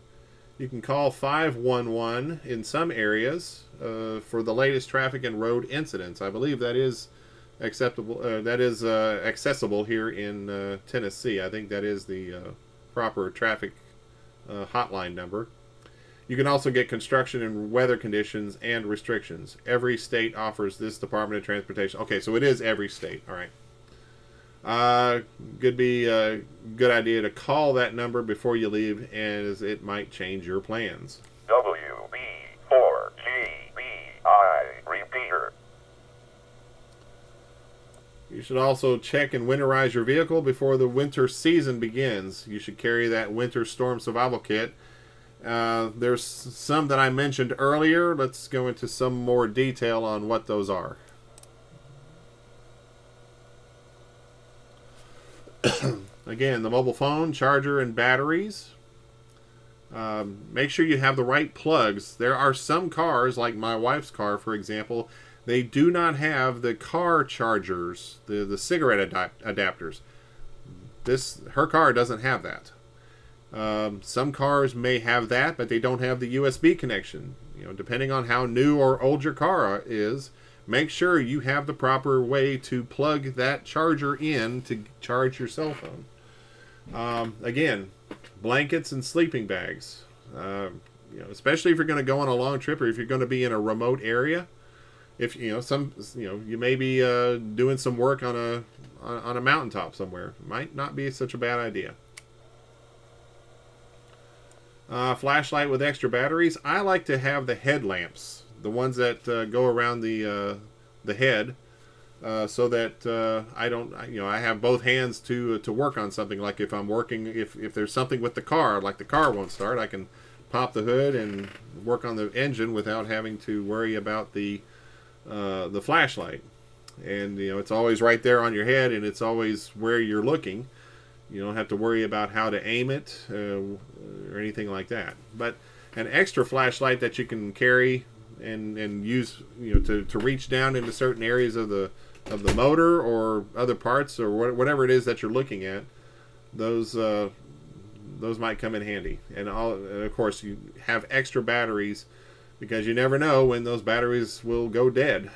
You can call 511 in some areas for the latest traffic and road incidents. I believe that is acceptable. That is accessible here in Tennessee. I think that is the proper traffic hotline number. You can also get construction and weather conditions and restrictions. Every state offers this Department of Transportation. Okay, so it is every state. All right. Could be a good idea to call that number before you leave, as it might change your plans. WB4GBI repeater. You should also check and winterize your vehicle before the winter season begins. You should carry that winter storm survival kit. There's some that I mentioned earlier. Let's go into some more detail on what those are. Again, the mobile phone, charger, and batteries. Make sure you have the right plugs. There are some cars, like my wife's car, for example, they do not have the car chargers, the cigarette adapters. Her car doesn't have that. Some cars may have that, but they don't have the USB connection. Depending on how new or old your car is, make sure you have the proper way to plug that charger in to charge your cell phone. Again, blankets and sleeping bags. Especially if you're going to go on a long trip, or if you're going to be in a remote area. If you may be doing some work on a mountaintop somewhere, might not be such a bad idea. Flashlight with extra batteries. I like to have the headlamps, the ones that go around the head, so that I don't, I have both hands to work on something. Like if I'm working, if there's something with the car, like the car won't start, I can pop the hood and work on the engine without having to worry about the flashlight. And it's always right there on your head, and it's always where you're looking. You don't have to worry about how to aim it or anything like that. But an extra flashlight that you can carry and use, to reach down into certain areas of the motor or other parts or whatever it is that you're looking at, those might come in handy. And of course, you have extra batteries, because you never know when those batteries will go dead.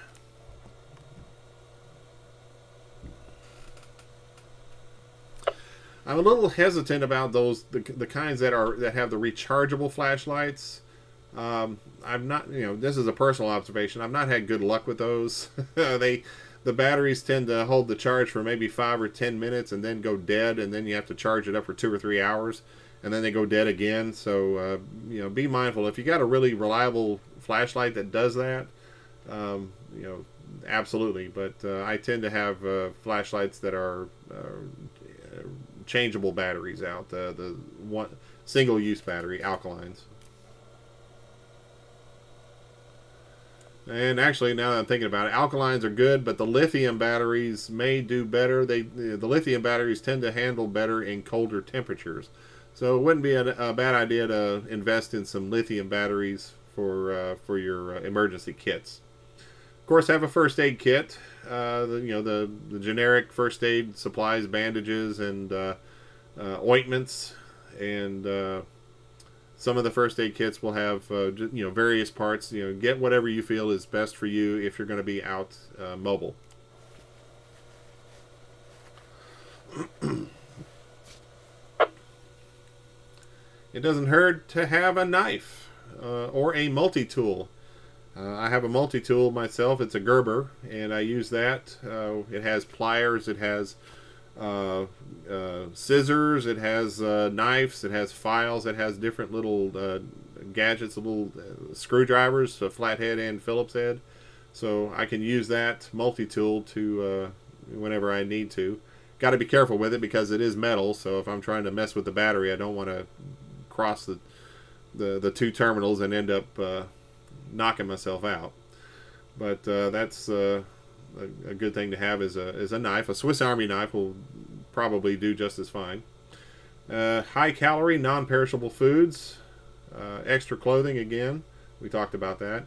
I'm a little hesitant about those the kinds that have the rechargeable flashlights. I've not, this is a personal observation. I've not had good luck with those. The batteries tend to hold the charge for maybe 5 or 10 minutes and then go dead, and then you have to charge it up for 2 or 3 hours, and then they go dead again. So be mindful. If you got a really reliable flashlight that does that, absolutely. But I tend to have flashlights that are changeable batteries out, the one single-use battery alkalines. And actually, now that I'm thinking about it, alkalines are good, but the lithium batteries may do better. The lithium batteries tend to handle better in colder temperatures, so it wouldn't be a bad idea to invest in some lithium batteries for your emergency kits. Of course, have a first aid kit. The generic first aid supplies, bandages, and ointments, and some of the first aid kits will have various parts. Get whatever you feel is best for you if you're going to be out mobile. It doesn't hurt to have a knife or a multi-tool. I have a multi-tool myself. It's a Gerber, and I use that. It has pliers, it has scissors, it has knives, it has files, it has different little gadgets, little screwdrivers, a flathead and Phillips head. So I can use that multi-tool to whenever I need to. Got to be careful with it because it is metal, so if I'm trying to mess with the battery, I don't want to cross the two terminals and end up knocking myself out. But that's a good thing to have is a knife. A Swiss Army knife will probably do just as fine. High calorie, non-perishable foods. Extra clothing, again, we talked about that.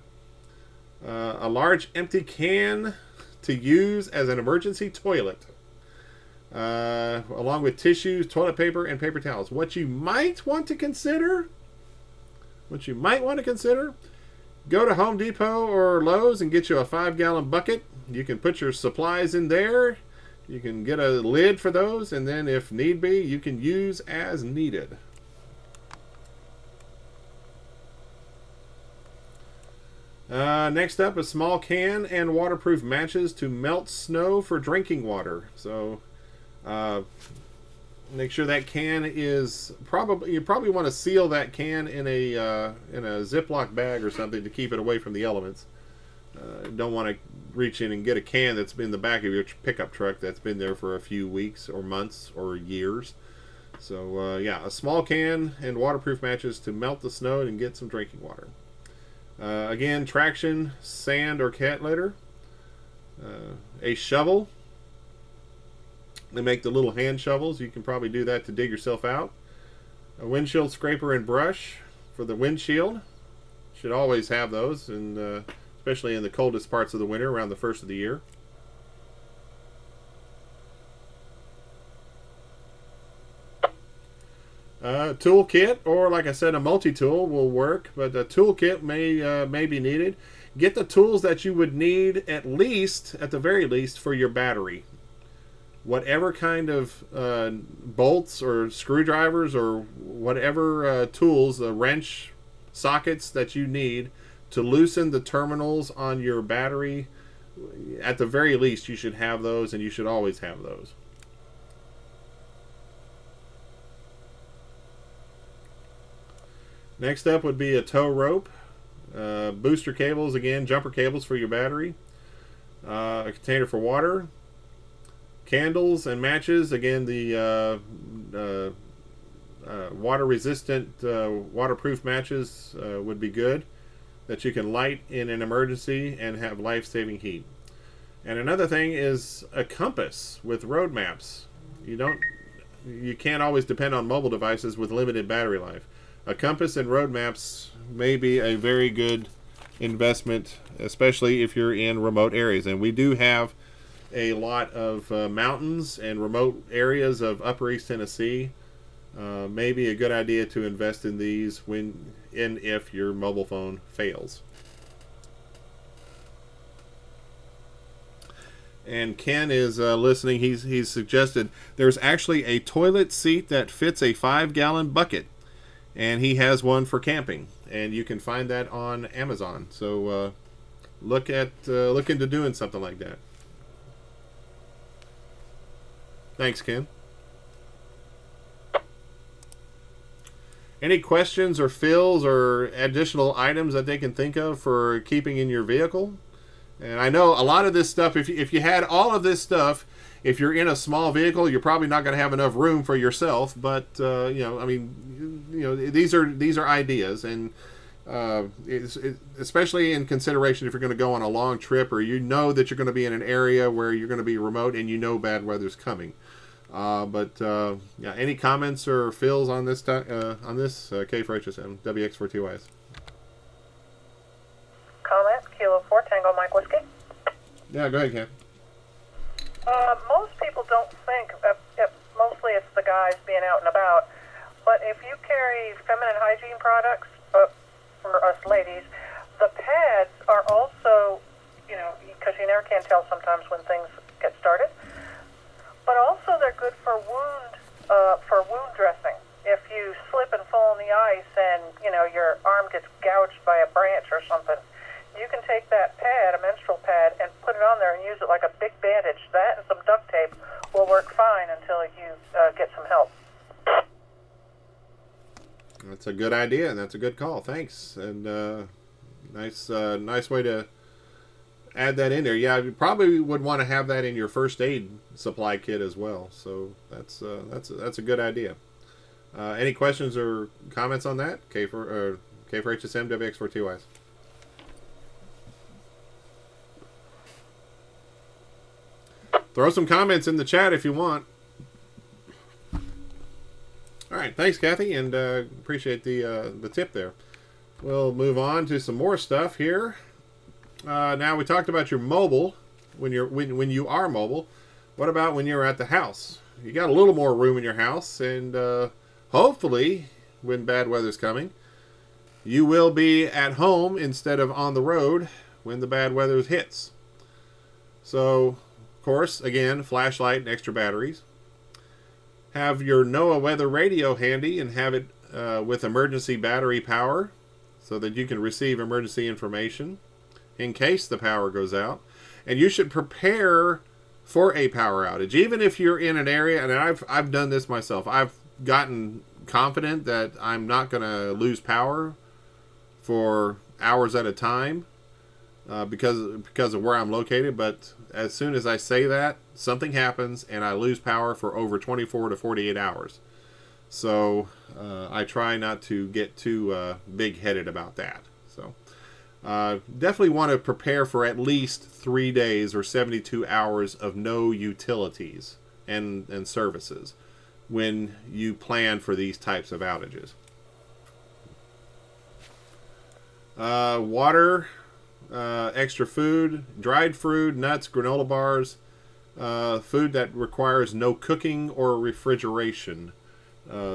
A large empty can to use as an emergency toilet. Along with tissues, toilet paper, and paper towels. What you might want to consider, go to Home Depot or Lowe's and get you a 5-gallon bucket. You can put your supplies in there. You can get a lid for those, and then if need be, you can use as needed. Next up, a small can and waterproof matches to melt snow for drinking water. So make sure that can is you probably want to seal that can in a Ziploc bag or something to keep it away from the elements. Don't want to reach in and get a can that's been in the back of your pickup truck that's been there for a few weeks or months or years. So yeah, a small can and waterproof matches to melt the snow and get some drinking water. Again, traction, sand or cat litter. A shovel. They make the little hand shovels. You can probably do that to dig yourself out. A windshield scraper and brush for the windshield. Should always have those, and especially in the coldest parts of the winter around the first of the year. Toolkit, or like I said, a multi-tool will work, but a toolkit may be needed. Get the tools that you would need at the very least, for your battery. Whatever kind of bolts or screwdrivers or whatever tools, wrench sockets that you need to loosen the terminals on your battery, at the very least you should have those, and you should always have those. Next up would be a tow rope, booster cables, again, jumper cables for your battery, a container for water, candles and matches, again the water resistant waterproof matches would be good, that you can light in an emergency and have life-saving heat. And another thing is a compass with road maps. You can't always depend on mobile devices with limited battery life. A compass and road maps may be a very good investment, especially if you're in remote areas. And we do have a lot of mountains and remote areas of Upper East Tennessee. Maybe a good idea to invest in these if your mobile phone fails. And Ken is listening. He's suggested there's actually a toilet seat that fits a 5-gallon bucket, and he has one for camping, and you can find that on Amazon. So look into doing something like that. Thanks, Ken. Any questions or fills or additional items that they can think of for keeping in your vehicle? And I know a lot of this stuff, if you had all of this stuff, if you're in a small vehicle, you're probably not going to have enough room for yourself. But these are ideas, and especially in consideration if you're going to go on a long trip, or you know that you're going to be in an area where you're going to be remote and you know bad weather's coming. Any comments or fills on this K for HSM WX4TYS? Comment, Kilo 4 Tango Mike Whiskey. Yeah, go ahead, Ken. Most people don't think, mostly it's the guys being out and about, but if you carry feminine hygiene products, for us ladies, the pads are also, because you never can tell sometimes when things get started, but also they're good for wound dressing. If you slip and fall in the ice and, your arm gets gouged by a branch or something, you can take that pad, a menstrual pad, and put it on there and use it like a big bandage. That and some duct tape will work fine until you get some help. That's a good idea, and that's a good call. Thanks, and nice way to add that in there. Yeah, you probably would want to have that in your first aid supply kit as well. So that's a good idea. Any questions or comments on that? K for HSM WX4TYs. Throw some comments in the chat if you want. All right, thanks, Kathy, and appreciate the tip there. We'll move on to some more stuff here. Now we talked about your mobile. When you are mobile, what about when you're at the house? You got a little more room in your house, and hopefully, when bad weather's coming, you will be at home instead of on the road when the bad weather hits. So, of course, again, flashlight and extra batteries. Have your NOAA weather radio handy and have it with emergency battery power so that you can receive emergency information. in case the power goes out. And you should prepare for a power outage. Even if you're in an area, and I've done this myself, I've gotten confident that I'm not going to lose power for hours at a time because of where I'm located. But as soon as I say that, something happens and I lose power for over 24 to 48 hours. So I try not to get too big-headed about that. So definitely want to prepare for at least 3 days or 72 hours of no utilities and services when you plan for these types of outages. Water, extra food, dried fruit, nuts, granola bars, food that requires no cooking or refrigeration.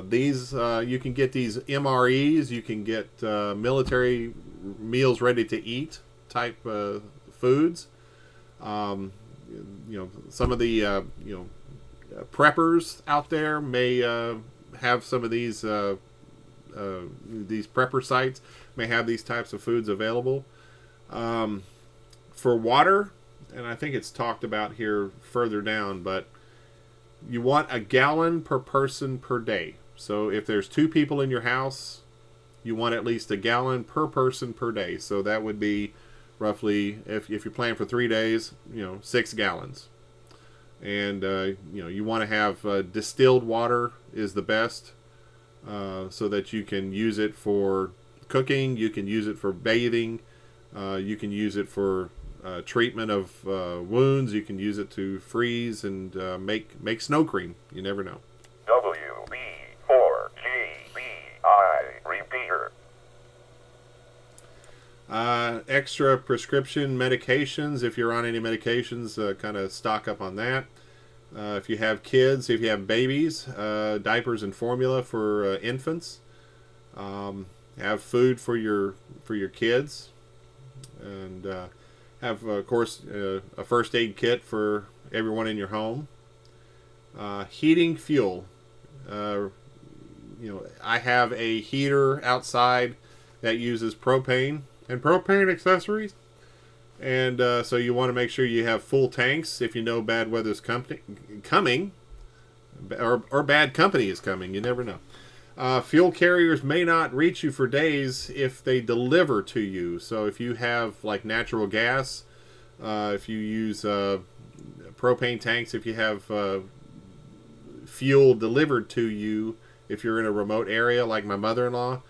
These you can get these MREs. You can get military meals ready to eat type foods. Some of the preppers out there may have some of these prepper sites may have these types of foods available. For water, and I think it's talked about here further down, but you want a gallon per person per day. So if there's 2 people in your house, you want at least a gallon per person per day. So that would be roughly, if you're planning for 3 days, 6 gallons. And you want to have distilled water is the best, so that you can use it for cooking, you can use it for bathing, you can use it for treatment of wounds, you can use it to freeze and make snow cream. You never know. WB4GBI repeater. Extra prescription medications. If you're on any medications, kind of stock up on that. If you have kids, if you have babies, diapers and formula for infants. Have food for your kids, and have, of course, a first aid kit for everyone in your home. Heating fuel. I have a heater outside that uses propane and propane accessories. And so you want to make sure you have full tanks if you know bad weather's coming, or bad company is coming. You never know. Fuel carriers may not reach you for days if they deliver to you. So if you have like natural gas, if you use propane tanks, if you have fuel delivered to you, if you're in a remote area like my mother-in-law,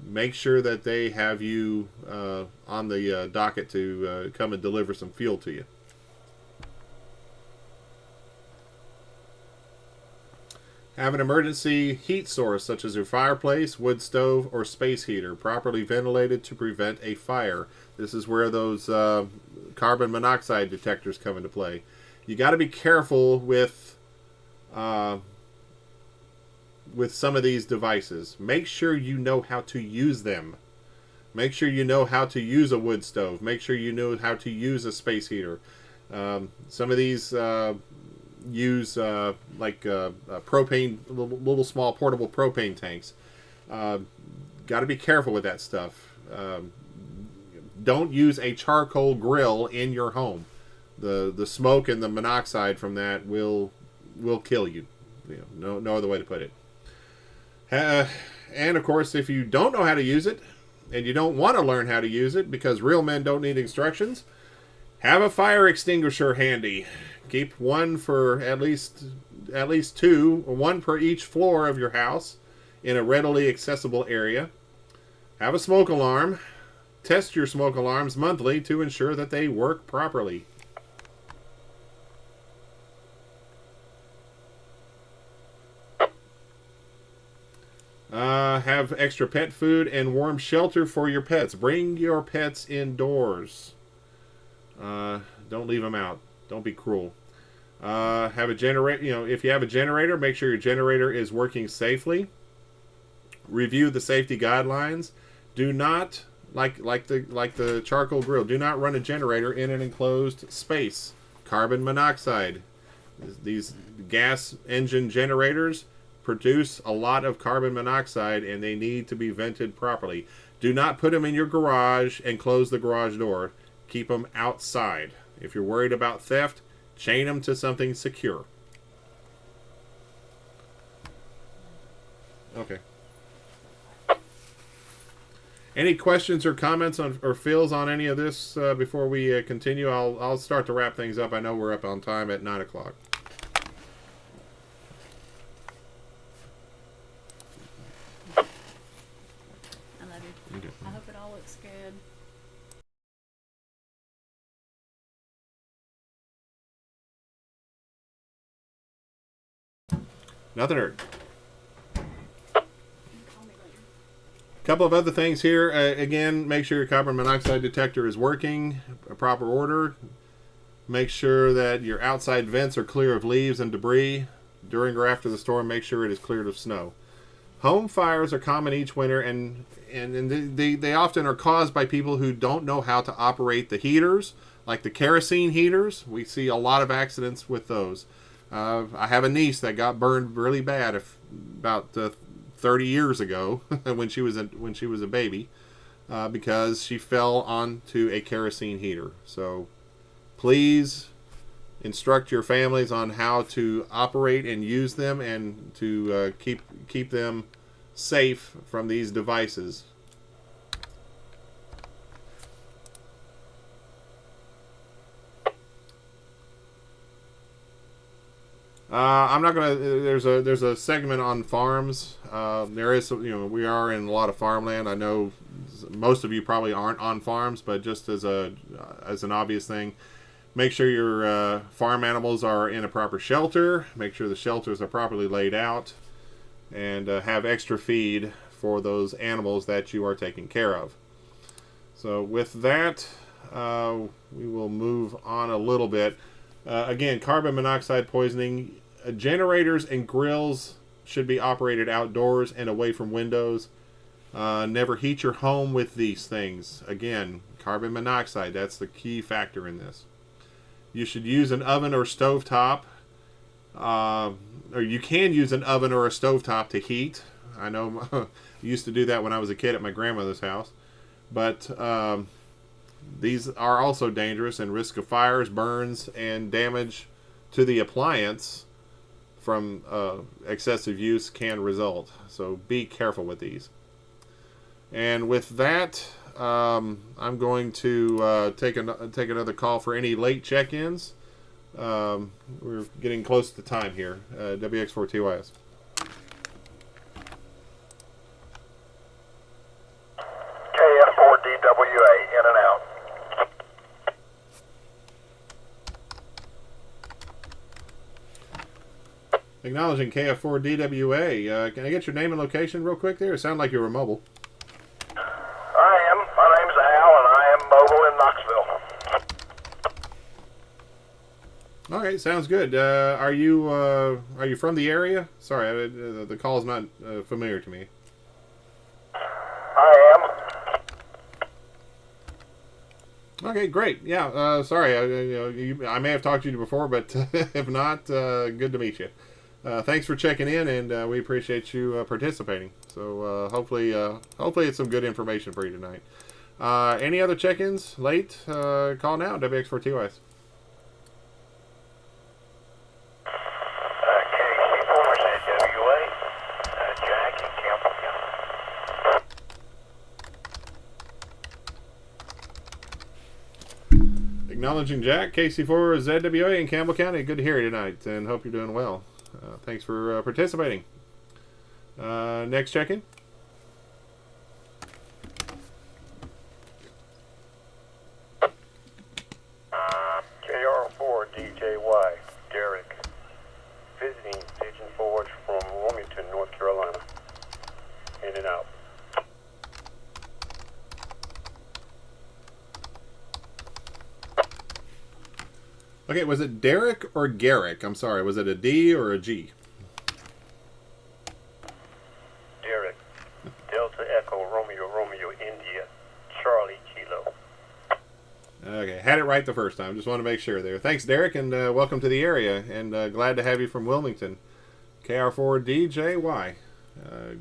make sure that they have you on the docket to come and deliver some fuel to you. Have an emergency heat source such as your fireplace, wood stove, or space heater properly ventilated to prevent a fire. This is where those carbon monoxide detectors come into play. You got to be careful with some of these devices. Make sure you know how to use them. Make sure you know how to use a wood stove. Make sure you know how to use a space heater. Some of these use propane, little small portable propane tanks. Got to be careful with that stuff. Don't use a charcoal grill in your home. The smoke and the monoxide from that will kill you. No other way to put it. And of course, if you don't know how to use it, and you don't want to learn how to use it because real men don't need instructions, have a fire extinguisher handy. Keep one for at least 2, one per each floor of your house in a readily accessible area. Have a smoke alarm. Test your smoke alarms monthly to ensure that they work properly. Have extra pet food and warm shelter for your pets. Bring your pets indoors. Don't leave them out. Don't be cruel. Have a generator. If you have a generator, make sure your generator is working safely. Review the safety guidelines. Do not, like the charcoal grill, do not run a generator in an enclosed space. Carbon monoxide. These gas engine generators produce a lot of carbon monoxide, and they need to be vented properly. Do not put them in your garage and close the garage door. Keep them outside. If you're worried about theft, chain them to something secure. Okay. Any questions or comments on or feels on any of this before we continue? I'll start to wrap things up. I know we're up on time at 9 o'clock. I love you. Okay. I hope it all looks good. Nothing heard. Couple of other things here. Again, make sure your carbon monoxide detector is working in proper order. Make sure that your outside vents are clear of leaves and debris. During or after the storm, make sure it is cleared of snow. Home fires are common each winter, and they often are caused by people who don't know how to operate the heaters, like the kerosene heaters. We see a lot of accidents with those. I have a niece that got burned really bad about 30 years ago when she was a baby because she fell onto a kerosene heater. So please instruct your families on how to operate and use them, and to keep them safe from these devices. I'm not gonna. There's a segment on farms. There is, we are in a lot of farmland. I know most of you probably aren't on farms, but just as an obvious thing, make sure your farm animals are in a proper shelter. Make sure the shelters are properly laid out, and have extra feed for those animals that you are taking care of. So with that, we will move on a little bit. Again, carbon monoxide poisoning. Generators and grills should be operated outdoors and away from windows. Never heat your home with these things. Again, carbon monoxide, that's the key factor in this. You should use an oven or stovetop. Or you can use an oven or a stovetop to heat. I know I used to do that when I was a kid at my grandmother's house. But these are also dangerous, and risk of fires, burns, and damage to the appliance from excessive use can result. So be careful with these. And with that, I'm going to take another call for any late check-ins. We're getting close to time here. WX4TYS. KF4DWA, in and out. Acknowledging KF4DWA. Can I get your name and location real quick there? It sounded like you were mobile. I am. My name's Al, and I am mobile in Knoxville. Okay, sounds good. Are you from the area? Sorry, the call is not familiar to me. I am. Okay, great. Yeah, sorry. I may have talked to you before, but if not, good to meet you. Thanks for checking in, and we appreciate you participating. So hopefully it's some good information for you tonight. Any other check-ins late? Call now, WX4TYS. KC4ZWA, Jack in Campbell County. Acknowledging Jack, KC4ZWA in Campbell County. Good to hear you tonight, and hope you're doing well. Thanks for participating. Next check-in. KR4DJY, Derek, visiting Pigeon Forge from Wilmington, North Carolina. In and out. Okay, was it Derek or Garrick? I'm sorry, was it a D or a G? Derek, Delta Echo, Romeo, Romeo, India, Charlie, Kilo. Okay, had it right the first time. Just want to make sure there. Thanks, Derek, and welcome to the area. And glad to have you from Wilmington. KR4DJY.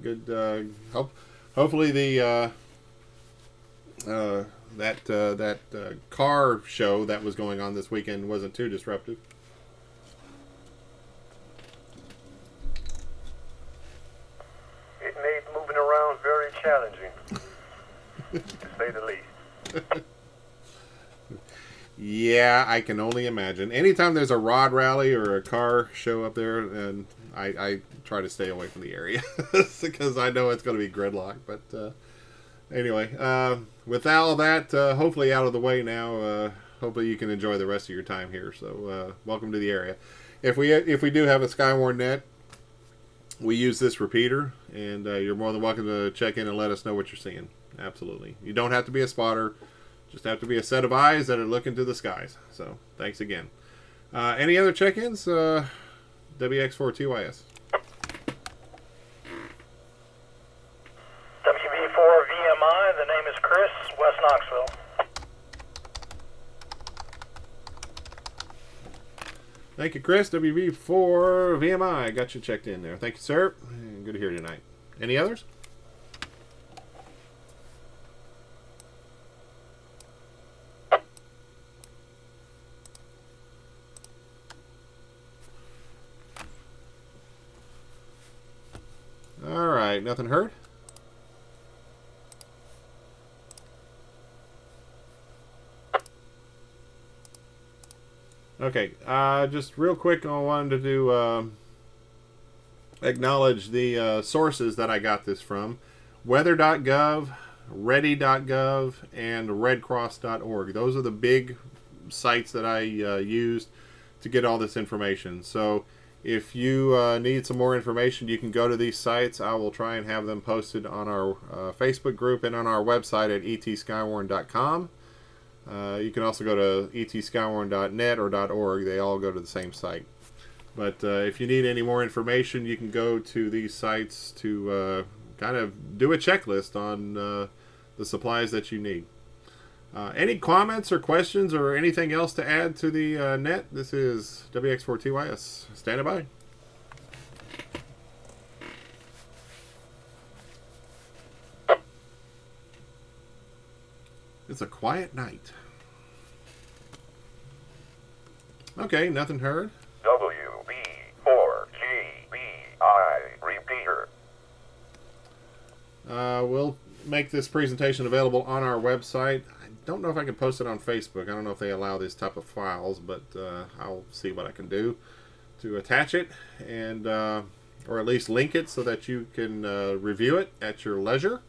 Good. Hopefully the that car show that was going on this weekend wasn't too disruptive. It made moving around very challenging, to say the least. Yeah, I can only imagine. Anytime there's a rod rally or a car show up there, and I try to stay away from the area because I know it's going to be gridlock. But anyway, with all that hopefully out of the way now, hopefully you can enjoy the rest of your time here. So welcome to the area. If we do have a SKYWARN net, we use this repeater, and you're more than welcome to check in and let us know what you're seeing. Absolutely. You don't have to be a spotter. Just have to be a set of eyes that are looking to the skies. So, thanks again. Any other check-ins? WX4TYS. WB4VMI, the name is Chris, West Knoxville. Thank you, Chris. WB4VMI. Got you checked in there. Thank you, sir. Good to hear you tonight. Any others? All right, nothing heard? Okay, just real quick, I wanted to acknowledge the sources that I got this from. Weather.gov, Ready.gov, and RedCross.org. Those are the big sites that I used to get all this information. So if you need some more information, you can go to these sites. I will try and have them posted on our Facebook group and on our website at etskywarn.com. You can also go to etskywarn.net or .org. They all go to the same site. But if you need any more information, you can go to these sites to kind of do a checklist on the supplies that you need. Any comments or questions or anything else to add to the net? This is WX4TYS. Standing by. It's a quiet night. Okay, nothing heard. WB4GBI repeater. We'll make this presentation available on our website. I don't know if I can post it on Facebook. I don't know if they allow this type of files, but I'll see what I can do to attach it and or at least link it so that you can review it at your leisure.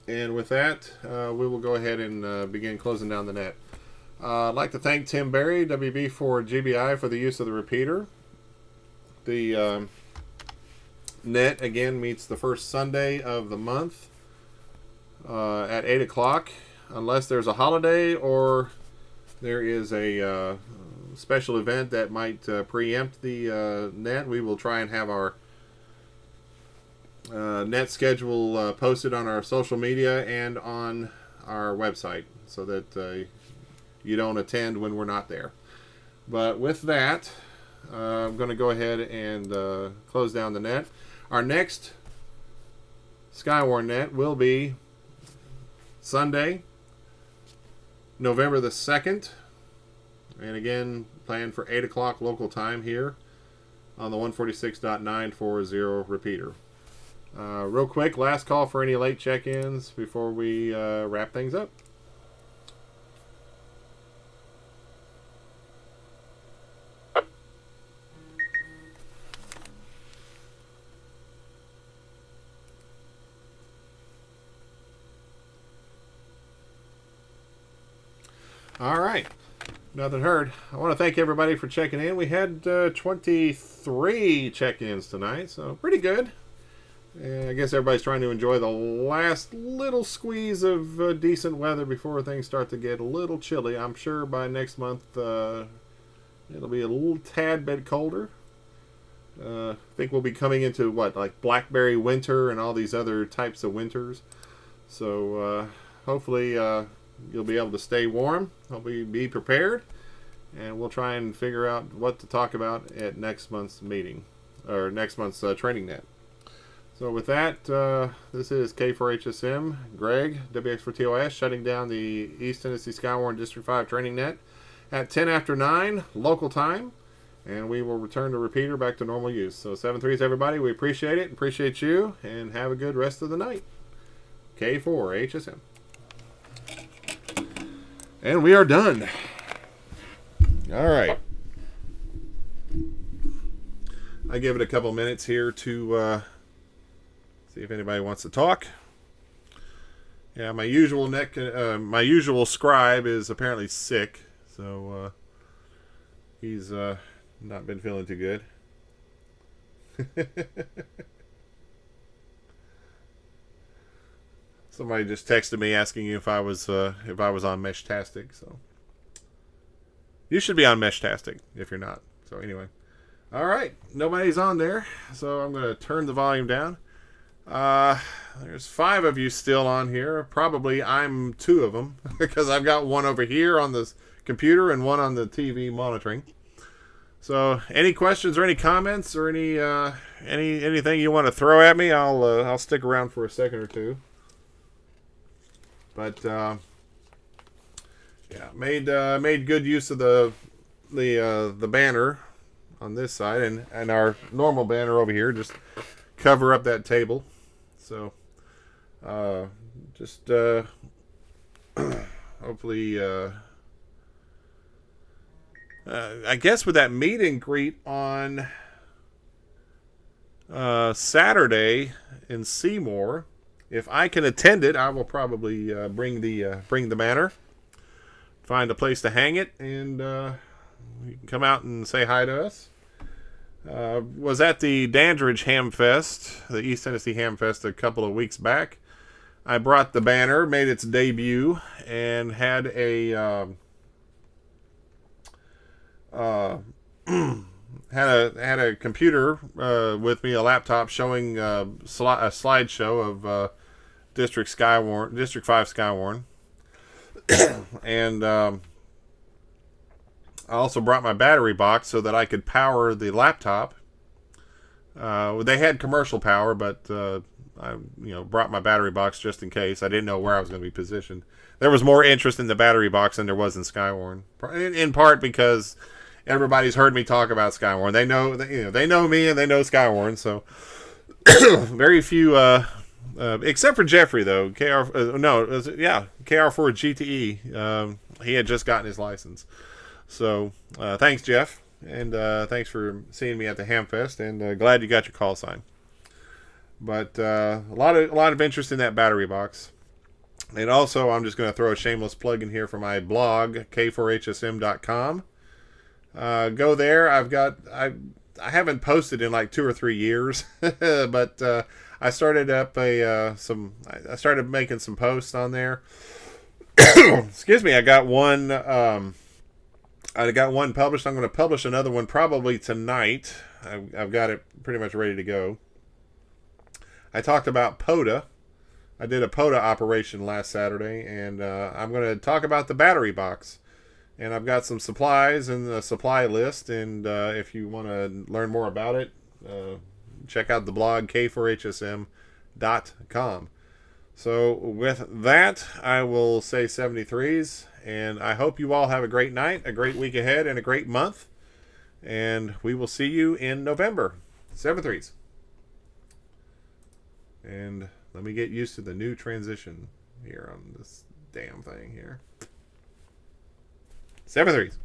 And with that, we will go ahead and begin closing down the net. I'd like to thank Tim Berry, WB4GBI, for the use of the repeater. The net, again, meets the first Sunday of the month at 8 o'clock. Unless there's a holiday or there is a special event that might preempt the net, we will try and have our net schedule posted on our social media and on our website so that you don't attend when we're not there. But with that, I'm going to go ahead and close down the net. Our next SKYWARN net will be Sunday, November the 2nd, and again planned for 8 o'clock local time here on the 146.940 repeater. Real quick, last call for any late check-ins before we wrap things up. All right, nothing heard. I want to thank everybody for checking in. We had 23 check-ins tonight, so pretty good. I guess everybody's trying to enjoy the last little squeeze of decent weather before things start to get a little chilly. I'm sure by next month it'll be a little tad bit colder. I think we'll be coming into like blackberry winter and all these other types of winters. So hopefully you'll be able to stay warm. Hopefully be prepared. And we'll try and figure out what to talk about at next month's meeting or next month's training net. So with that, this is K4HSM, Greg, WX4TOS, shutting down the East Tennessee SKYWARN District 5 training net at 10 after 9 local time, and we will return the repeater back to normal use. So 7-3s, everybody. We appreciate it. Appreciate you, and have a good rest of the night. K4HSM. And we are done. All right. I give it a couple minutes here to see if anybody wants to talk. Yeah, my usual scribe is apparently sick, so he's not been feeling too good. Somebody just texted me asking if I was on Meshtastic, so you should be on Meshtastic if you're not. So anyway, all right, nobody's on there, so I'm going to turn the volume down. There's 5 of you still on here. Probably I'm 2 of them because I've got one over here on the computer and one on the TV monitoring. So, any questions or any comments or anything you want to throw at me, I'll stick around for a second or two. But yeah, made good use of the banner on this side and our normal banner over here. Just cover up that table. So, just hopefully, I guess with that meet and greet on Saturday in Seymour, if I can attend it, I will probably bring the banner, find a place to hang it, and you can come out and say hi to us. Was at the Dandridge Ham Fest, the East Tennessee Ham Fest, a couple of weeks back. I brought the banner, made its debut, and had a had a computer with me, a laptop showing a slideshow of District 5 SKYWARN, and I also brought my battery box so that I could power the laptop. They had commercial power, but I brought my battery box just in case. I didn't know where I was going to be positioned. There was more interest in the battery box than there was in SKYWARN, in part because everybody's heard me talk about SKYWARN. They know me and they know SKYWARN. So very few, except for Jeffrey though. KR4 GTE. He had just gotten his license. So, thanks, Jeff, and thanks for seeing me at the Hamfest, and glad you got your call sign. But a lot of interest in that battery box, and also I'm just going to throw a shameless plug in here for my blog, k4hsm.com. Go there. I haven't posted in like 2 or 3 years, but I started up I started making some posts on there. Excuse me. I got one published. I'm going to publish another one probably tonight. I've got it pretty much ready to go. I talked about POTA. I did a POTA operation last Saturday, and I'm going to talk about the battery box. And I've got some supplies in the supply list, and if you want to learn more about it, check out the blog k4hsm.com. So with that, I will say 73s, and I hope you all have a great night, a great week ahead, and a great month. And we will see you in November. 73s. And let me get used to the new transition here on this damn thing here. 73s.